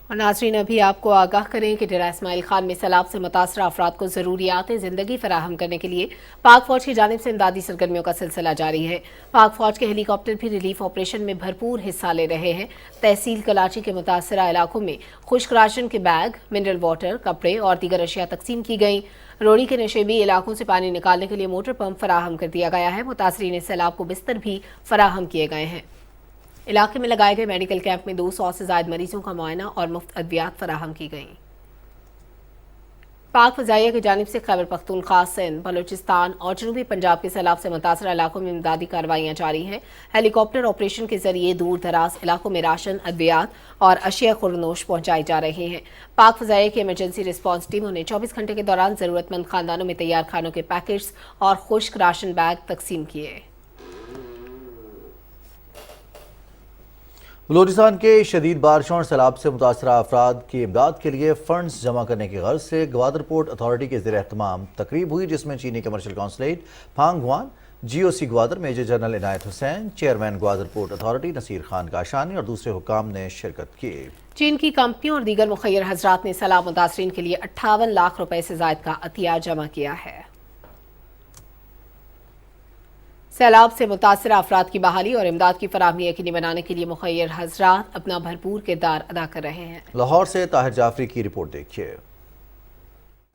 और नाज़रीन, अभी आपको आगाह करें कि डेरा इस्माइल खान में सैलाब से मुतासरा अफराद को ज़रूरियात ज़िंदगी फराहम करने के लिए पाक फ़ौज की जानिब से इमदादी सरगर्मियों का सिलसिला जारी है। पाक फ़ौज के हेलीकॉप्टर भी रिलीफ ऑपरेशन में भरपूर हिस्सा ले रहे हैं। तहसील कराची के मुतासरा इलाकों में खुश्क राशन के बैग, मिनरल वाटर, कपड़े और दीगर अशिया तकसीम की गई। रोड़ी के नशेबी इलाकों से पानी निकालने के लिए मोटर पंप फराहम कर दिया गया है। मुतासरीन सैलाब को बिस्तर भी फराहम किए गए हैं। इलाके में लगाए गए मेडिकल कैंप में 200 से ज़ायद मरीजों का मुआयना और मुफ्त अद्वियात फराहम की गई। पाक फ़ज़ाइया की जानिब से खैबर पख्तूनख्वा, सिंध, बलूचिस्तान और जनूबी पंजाब के सैलाब से मुतासरा इलाकों में इमदादी कार्रवाइयाँ जारी हैं। हेलीकॉप्टर ऑपरेशन के जरिए दूर दराज इलाकों में राशन, अद्वियात और अशिया खुरनोश पहुँचाई जा रही हैं। पाक फ़ज़ाइया की इमरजेंसी रिस्पॉन्स टीमों ने 24 घंटे के दौरान ज़रूरतमंद खानदानों में तैयार खानों के पैकेट्स और खुश्क राशन बैग तकसीम किए। बलूचिस्तान के शदीद बारिशों और सैलाब से मुतासरा अफराद की इमदाद के लिए फंड्स जमा करने की गर्ज से ग्वादर पोर्ट अथॉरिटी के ज़ेर एहतमाम तकरीब हुई, जिसमें चीनी commercial consulate Fang Huan, GOC Gwadar major general Inayat Hussain, chairman Gwadar port authority Naseer Khan Kashani اور دوسرے حکام نے شرکت کی۔ چین کی کمپنیوں اور دیگر مخیر حضرات نے سیلاب متاثرین کے لیے 58 لاکھ روپے سے زائد کا عطیہ جمع کیا ہے۔ سیلاب سے متاثرہ افراد کی بحالی اور امداد کی فراہمی یقینی بنانے کے لیے مخیر حضرات اپنا بھرپور کردار ادا کر رہے ہیں۔ لاہور سے طاہر جعفری کی رپورٹ دیکھیے۔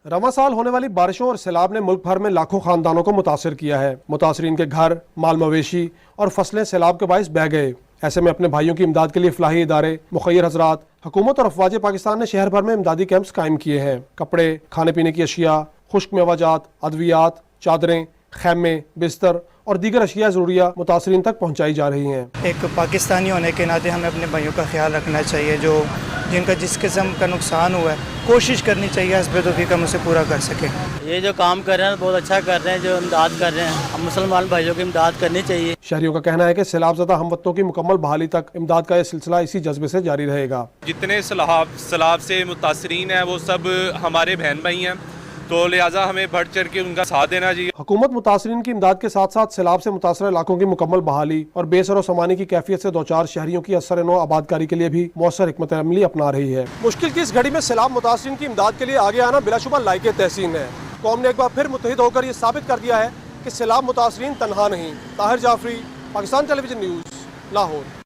رواں سال ہونے والی بارشوں اور سیلاب نے ملک بھر میں لاکھوں خاندانوں کو متاثر کیا ہے۔ متاثرین کے گھر، مال مویشی اور فصلیں سیلاب کے باعث بہہ گئے۔ ایسے میں اپنے بھائیوں کی امداد کے لیے فلاحی ادارے، مخیر حضرات، حکومت اور افواج پاکستان نے شہر بھر میں امدادی کیمپس قائم کیے ہیں۔ کپڑے، کھانے پینے کی اشیاء، خشک میوہ جات، ادویات، چادریں، خیمے، بستر اور دیگر اشیاء ضروریہ متاثرین تک پہنچائی جا رہی ہیں۔ ایک پاکستانی ہونے کے ناطے ہمیں اپنے بھائیوں کا خیال رکھنا چاہیے، جن کا جس قسم کا نقصان ہوا ہے کوشش کرنی چاہیے حسب توفیق ہم اسے پورا کر سکیں۔ یہ جو کام کر رہے ہیں بہت اچھا کر رہے ہیں، جو امداد کر رہے ہیں، ہم مسلمان بھائیوں کی امداد کرنی چاہیے۔ شہریوں کا کہنا ہے کہ سیلاب زدہ ہموطنوں کی مکمل بحالی تک امداد کا یہ سلسلہ اسی جذبے سے جاری رہے گا۔ جتنے سیلاب سے متاثرین ہیں وہ سب ہمارے بہن بھائی ہیں، تو لہٰذا ہمیں بڑھ چڑھ کے ان کا ساتھ دینا چاہیے۔ حکومت متاثرین کی امداد کے ساتھ ساتھ سیلاب سے متاثرہ علاقوں کی مکمل بحالی اور بے سر و سامانی کی کیفیت سے دوچار شہریوں کی اثر نو آبادکاری کے لیے بھی مؤثر حکمت عملی اپنا رہی ہے۔ مشکل کی اس گھڑی میں سیلاب متاثرین کی امداد کے لیے آگے آنا بلا شبہ لائق تحسین ہے۔ قوم نے ایک بار پھر متحد ہو کر یہ ثابت کر دیا ہے کہ سیلاب متاثرین تنہا نہیں۔ طاہر جعفری، پاکستان ٹیلی ویژن نیوز، لاہور۔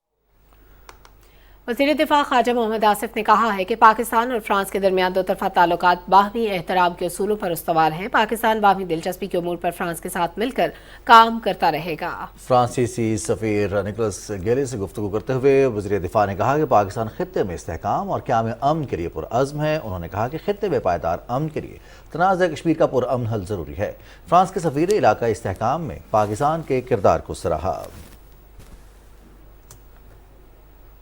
وزیر دفاع خارجہ محمد آصف نے کہا ہے کہ پاکستان اور فرانس کے درمیان دو طرفہ تعلقات باہمی احترام کے اصولوں پر استوار ہیں۔ پاکستان باہمی دلچسپی کے امور پر فرانس کے ساتھ مل کر کام کرتا رہے گا۔ فرانسیسی سفیر نکولس گیلی سے گفتگو کرتے ہوئے وزیر دفاع نے کہا کہ پاکستان خطے میں استحکام اور قیام امن کے لیے پرعزم ہے۔ انہوں نے کہا کہ خطے میں پائیدار امن کے لیے تنازع کشمیر کا پرامن حل ضروری ہے۔ فرانس کے سفیر علاقائی استحکام میں پاکستان کے کردار کو سراہا۔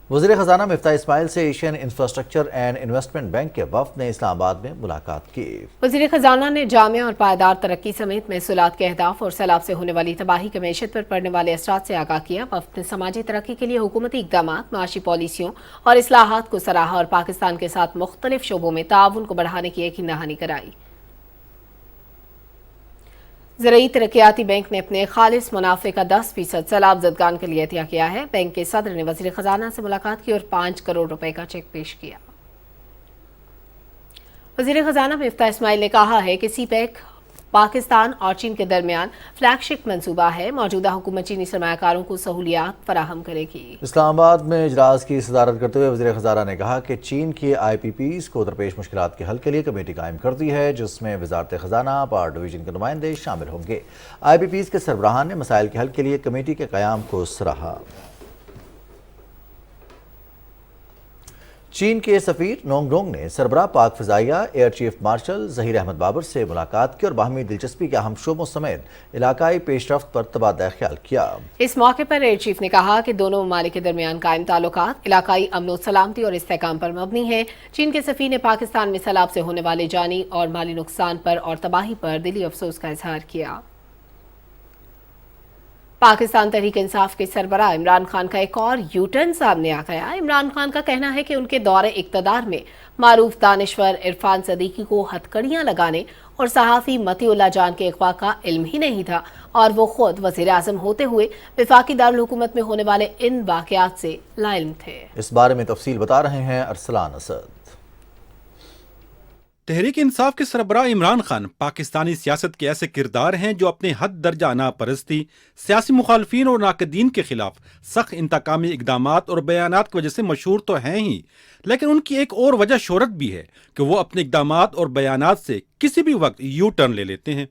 وزیر خزانہ مفتاح اسماعیل سے Asian infrastructure and investment bank کے وفد نے اسلام آباد میں ملاقات کی۔ وزیر خزانہ نے جامع اور پائیدار ترقی سمیت محصولات کے اہداف اور سیلاب سے ہونے والی تباہی کے معیشت پر پڑنے والے اثرات سے آگاہ کیا۔ وفد نے سماجی ترقی کے لیے حکومتی اقدامات، معاشی پالیسیوں اور اصلاحات کو سراہا اور پاکستان کے ساتھ مختلف شعبوں میں تعاون کو بڑھانے کی یقین دہانی کرائی۔ زرعی ترقیاتی بینک نے اپنے خالص منافع کا 10% سیلاب زدگان کے لیے عطیہ کیا ہے۔ بینک کے صدر نے وزیر خزانہ سے ملاقات کی اور 5 کروڑ روپے کا چیک پیش کیا۔ وزیر خزانہ مفتاح اسماعیل نے کہا ہے کہ سی پیک پاکستان اور چین کے درمیان فلیگ شپ منصوبہ ہے۔ موجودہ حکومت چینی سرمایہ کاروں کو سہولیات فراہم کرے گی۔ اسلام آباد میں اجلاس کی صدارت کرتے ہوئے وزیر خزانہ نے کہا کہ چین کی IPPs کو درپیش مشکلات کے حل کے لیے کمیٹی قائم کر دی ہے، جس میں وزارت خزانہ، پاور ڈویژن کے نمائندے شامل ہوں گے۔ IPPs کے سربراہان نے مسائل کے حل کے لیے کمیٹی کے قیام کو سراہا۔ چین کے سفیر نونگ ڈونگ نے سربراہ پاک فضائیہ air chief marshal Zaheer Ahmed Babar سے ملاقات کی اور باہمی دلچسپی کے اہم شعبوں سمیت علاقائی پیش رفت پر تبادلہ خیال کیا۔ اس موقع پر ایئر چیف نے کہا کہ دونوں ممالک کے درمیان قائم تعلقات علاقائی امن و سلامتی اور استحکام پر مبنی ہیں۔ چین کے سفیر نے پاکستان میں سیلاب سے ہونے والے جانی اور مالی نقصان پر اور تباہی پر دلی افسوس کا اظہار کیا۔ پاکستان تحریک انصاف کے سربراہ عمران خان کا ایک اور یو ٹرن سامنے آ گیا۔ عمران خان کا کہنا ہے کہ ان کے دور اقتدار میں معروف دانشور عرفان صدیقی کو ہتھکڑیاں لگانے اور صحافی متی اللہ جان کے اغوا کا علم ہی نہیں تھا اور وہ خود وزیر اعظم ہوتے ہوئے وفاقی دارالحکومت میں ہونے والے ان واقعات سے لاعلم تھے۔ اس بارے میں تفصیل بتا رہے ہیں ارسلان اسد۔ تحریک انصاف کے سربراہ عمران خان پاکستانی سیاست کے ایسے کردار ہیں جو اپنے حد درجہ انا پرستی، سیاسی مخالفین اور ناقدین کے خلاف سخت انتقامی اقدامات اور بیانات کی وجہ سے مشہور تو ہیں ہی، لیکن ان کی ایک اور وجہ شہرت بھی ہے کہ وہ اپنے اقدامات اور بیانات سے کسی بھی وقت یو ٹرن لے لیتے ہیں۔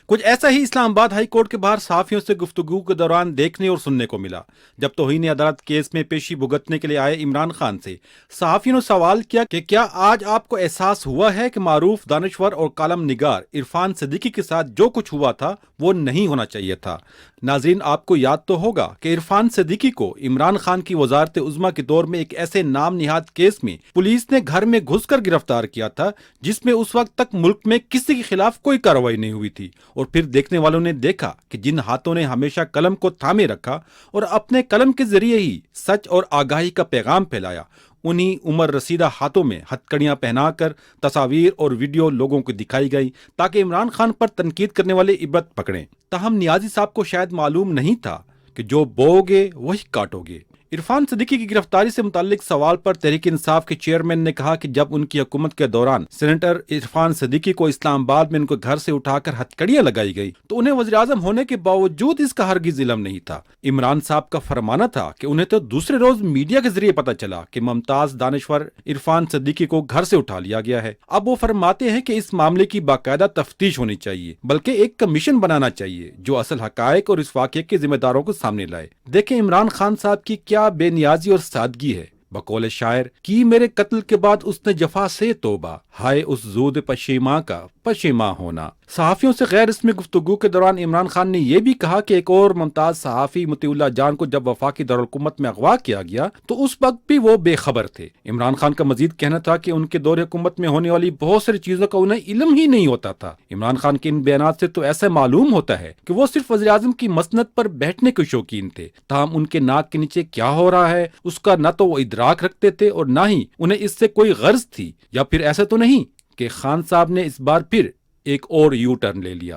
کچھ ایسا ہی اسلام آباد ہائی کورٹ کے باہر صحافیوں سے گفتگو کے دوران دیکھنے اور سننے کو ملا، جب توہین عدالت کیس میں پیشی بھگتنے کے لیے آئے عمران خان سے صحافیوں نے سوال کیا کہ کیا آج آپ کو احساس ہوا ہے کہ معروف دانشور اور کالم نگار عرفان صدیقی کے ساتھ جو کچھ ہوا تھا وہ نہیں ہونا چاہیے تھا۔ ناظرین، آپ کو یاد تو ہوگا کہ عرفان صدیقی کو عمران خان کی وزارت عظمیٰ کے دور میں ایک ایسے نام نہاد کیس میں پولیس نے گھر میں گھس کر گرفتار کیا تھا جس میں اس وقت تک ملک میں کسی کے خلاف کوئی کارروائی نہیں ہوئی تھی، اور پھر دیکھنے والوں نے دیکھا کہ جن ہاتھوں نے ہمیشہ قلم کو تھامے رکھا اور اپنے قلم کے ذریعے ہی سچ اور آگاہی کا پیغام پھیلایا، उन्हीं उम्र रसीदा हाथों में हथकड़ियां पहनाकर तस्वीर और वीडियो लोगों को दिखाई गई ताकि इमरान खान पर तनकीद करने वाले इबरत पकड़ें। ताहम नियाजी साहब को शायद मालूम नहीं था कि जो बोओगे वही काटोगे। इरफान सिद्दीकी की गिरफ्तारी से मुताल्लिक सवाल पर तहरीक इंसाफ के चेयरमैन ने कहा कि जब उनकी हुकूमत के दौरान सेनेटर इरफान सिद्दीकी को इस्लामाबाद में उनके घर से उठाकर हथकड़ियां लगाई गई तो उन्हें वज़ीर-ए-आज़म होने के बावजूद इसका हरगिज़ इल्म नहीं था। इमरान साहब का फरमाना था कि उन्हें तो दूसरे रोज मीडिया के जरिए पता चला कि मुमताज दानिश्वर इरफान सिद्दीकी को घर से उठा लिया गया है। अब वो फरमाते हैं कि इस मामले की बाकायदा तफ्तीश होनी चाहिए, बल्कि एक कमीशन बनाना चाहिए जो असल हकायक और इस वाक़े के जिम्मेदारों को सामने लाए। देखें इमरान खान साहब की क्या बेनियाजी और सादगी है। बकौल शायर की मेरे कत्ल के बाद उसने जफा से तोबा, हाय उस ज़ूद पशीमा का पशीमा होना। सहाफ़ियों से गैर रस्मी गुफ्तगू के दौरान इमरान खान ने यह भी कहा कि एक और मुमताज सहाफ़ी मतीउल्लाह जान को जब वफाकी दारुल-हुकूमत में अगवा किया गया तो उस वक्त भी वो बेखबर थे। इमरान खान का मजीद कहना था कि उनके दौरे हुकूमत में होने वाली बहुत सारी चीज़ों का उन्हें इल्म ही नहीं होता था। इमरान खान के इन बयानात से तो ऐसा मालूम होता है कि वो सिर्फ वज़ीर-ए-आज़म की मसनद पर बैठने के शौकीन थे, ताहम उनके नाक के नीचे क्या हो रहा है उसका न तो वो इदराक रखते थे और न ही उन्हें इससे कोई गर्ज थी। या फिर ऐसा तो नहीं कि खान साहब ने इस बार फिर एक और यू टर्न ले लिया।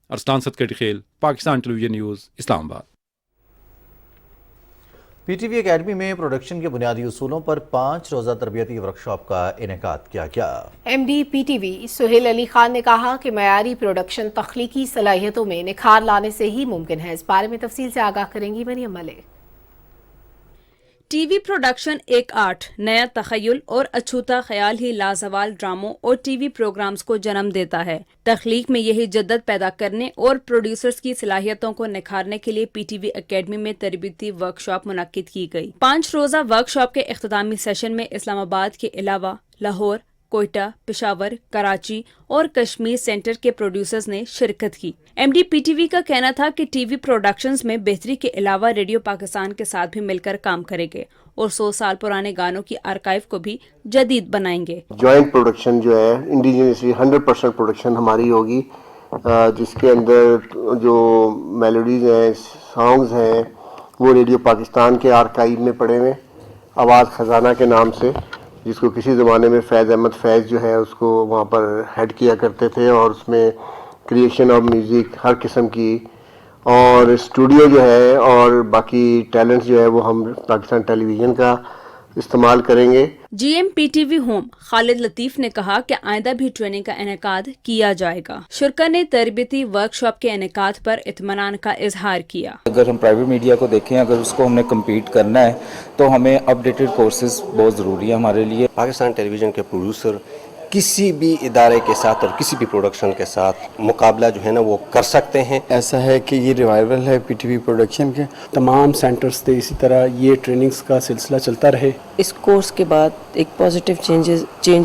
अरसलान सदकटी खेल, Pakistan television news, Islamabad. PTV academy में प्रोडक्शन के बुनियादी उसूलों पर 5 रोज़ा तरबियती वर्कशॉप का इनेकाद किया गया। एमडी पीटीवी सुहेल अली खान ने कहा कि मयारी प्रोडक्शन तख्लीकी सलाहियतों में निखार लाने से ही मुमकिन है। इस बारे में तफसील से आगाह करेंगी मरियम मलिक। टीवी प्रोडक्शन एक आर्ट, नया तखय्युल और अछूता ख्याल ही लाजवाल ड्रामों और टीवी प्रोग्राम्स को जन्म देता है। तख्लीक में यही जद्दत पैदा करने और प्रोड्यूसर्स की सलाहियतों को निखारने के लिए पीटीवी एकेडमी में तरबियती वर्कशॉप मुनक्किद की गई। 5 रोज़ा वर्कशॉप के इख्तितामी सेशन में इस्लामाबाद के अलावा लाहौर, कोयटा, पेशावर, कराची और कश्मीर सेंटर के प्रोड्यूसर्स ने शिरकत की। एमडी पीटीवी का कहना था कि टीवी प्रोडक्शंस में बेहतरी के अलावा रेडियो पाकिस्तान के साथ भी मिलकर काम करेंगे और 100 साल पुराने गानों की आर्काइव को भी जदीद बनाएंगे। जॉइंट प्रोडक्शन जो है इंडिजिनसली 100% प्रोडक्शन हमारी होगी, जिसके अंदर जो मेलोडीज हैं, सॉन्ग्स हैं, वो रेडियो पाकिस्तान के आर्काइव में पड़े हुए, आवाज़ खजाना के नाम से, जिसको किसी ज़माने में फैज़ अहमद फैज़ जो है उसको वहाँ पर हेड किया करते थे, और उसमें क्रिएशन ऑफ म्यूज़िक हर किस्म की, और स्टूडियो जो है और बाकी टैलेंट्स जो है वो हम पाकिस्तान टेलीविज़न का इस्तेमाल करेंगे। जीएम पीटीवी होम खालिद लतीफ़ ने कहा कि आइंदा भी ट्रेनिंग का इनेकाद किया जाएगा। शुरा ने तरबियती वर्कशॉप के इनेकाद पर इत्मीनान का इजहार किया। अगर हम प्राइवेट मीडिया को देखें, अगर उसको हमने कम्पीट करना है तो हमें अपडेटेड कोर्सेज बहुत ज़रूरी है हमारे लिए। पाकिस्तान टेलीविज़न के प्रोड्यूसर किसी भी इदारे के साथ और किसी भी प्रोडक्शन के साथ मुकाबला जो है ना वो कर सकते हैं। ऐसा है कि ये रिवाइवल है पीटीवी प्रोडक्शन के तमाम सेंटर्स से, इसी तरह ये ट्रेनिंग्स का सिलसिला चलता रहे। इस कोर्स के बाद एक पॉजिटिव चेंज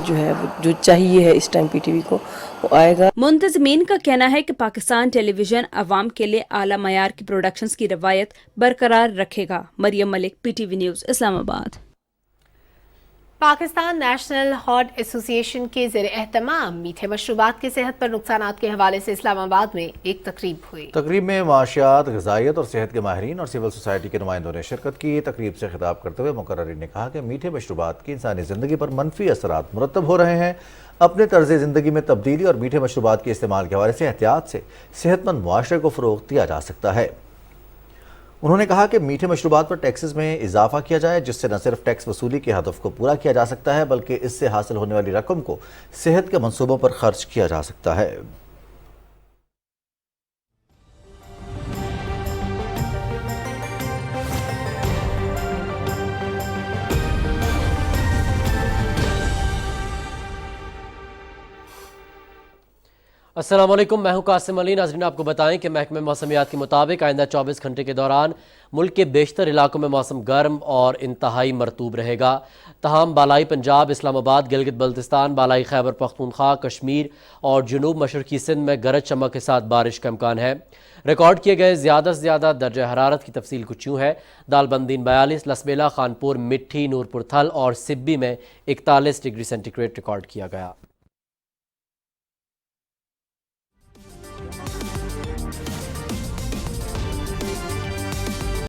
जो है जो चाहिए है इस टाइम पीटीवी को वो आएगा। मुंतज़मीन का कहना है कि पाकिस्तान टेलीविजन अवाम के लिए आला मयार की प्रोडक्शंस की रवायत बरकरार रखेगा। Maryam Malik, PTV news, Islamabad. Pakistan national heart association के ज़ेर एहतमाम मीठे मशरूबात के सेहत पर नुकसानात के हवाले से इस्लामाबाद में एक तकरीब हुई। तकरीब में माशियात, ग़िज़ाइयत और सेहत के माहिरीन और सिविल सोसाइटी के नुमाइंदों ने शिरकत की। तकरीब से खिताब करते हुए मुकर्रिर ने कहा कि मीठे मशरूबात की इंसानी ज़िंदगी पर मनफी असरात मुरतब हो रहे हैं। अपने तर्ज़ ज़िंदगी में तब्दीली और मीठे मशरूबात के इस्तेमाल के हवाले से एहतियात से सेहतमंद मुआशरे को फ़रोग़ दिया जा सकता है। उन्होंने कहा कि मीठे मशरूबात पर टैक्सेस में इजाफा किया जाए, जिससे न सिर्फ टैक्स वसूली के हदफ को पूरा किया जा सकता है बल्कि इससे हासिल होने वाली रकम को सेहत के मंसूबों पर खर्च किया जा सकता है। अस्सलाम वालेकुम, मैं हूं कासिम अली। नाज़रीन, आपको बताएं कि महकमे मौसमियात के मुताबिक आइंदा 24 घंटे के दौरान मुल्क के बेशतर इलाकों में मौसम गर्म और इंतहाई मरतूब रहेगा। तमाम बालाई पंजाब, इस्लामाबाद, गिलगित बल्तिस्तान, बालाई खैबर पख्तूनख्वा, कश्मीर और जनूब मशरकी सिंध में गरज चमक के साथ बारिश का इम्कान है। रिकॉर्ड किए गए ज़्यादा से ज़्यादा दर्जा हरारत की तफसील कुछ यूँ है। दालबंदीन 42, लसबेला, खानपुर, मिट्ठी, नूरपुर थल और सिब्बी में 41 डिग्री सेंटीग्रेड रिकॉर्ड किया गया।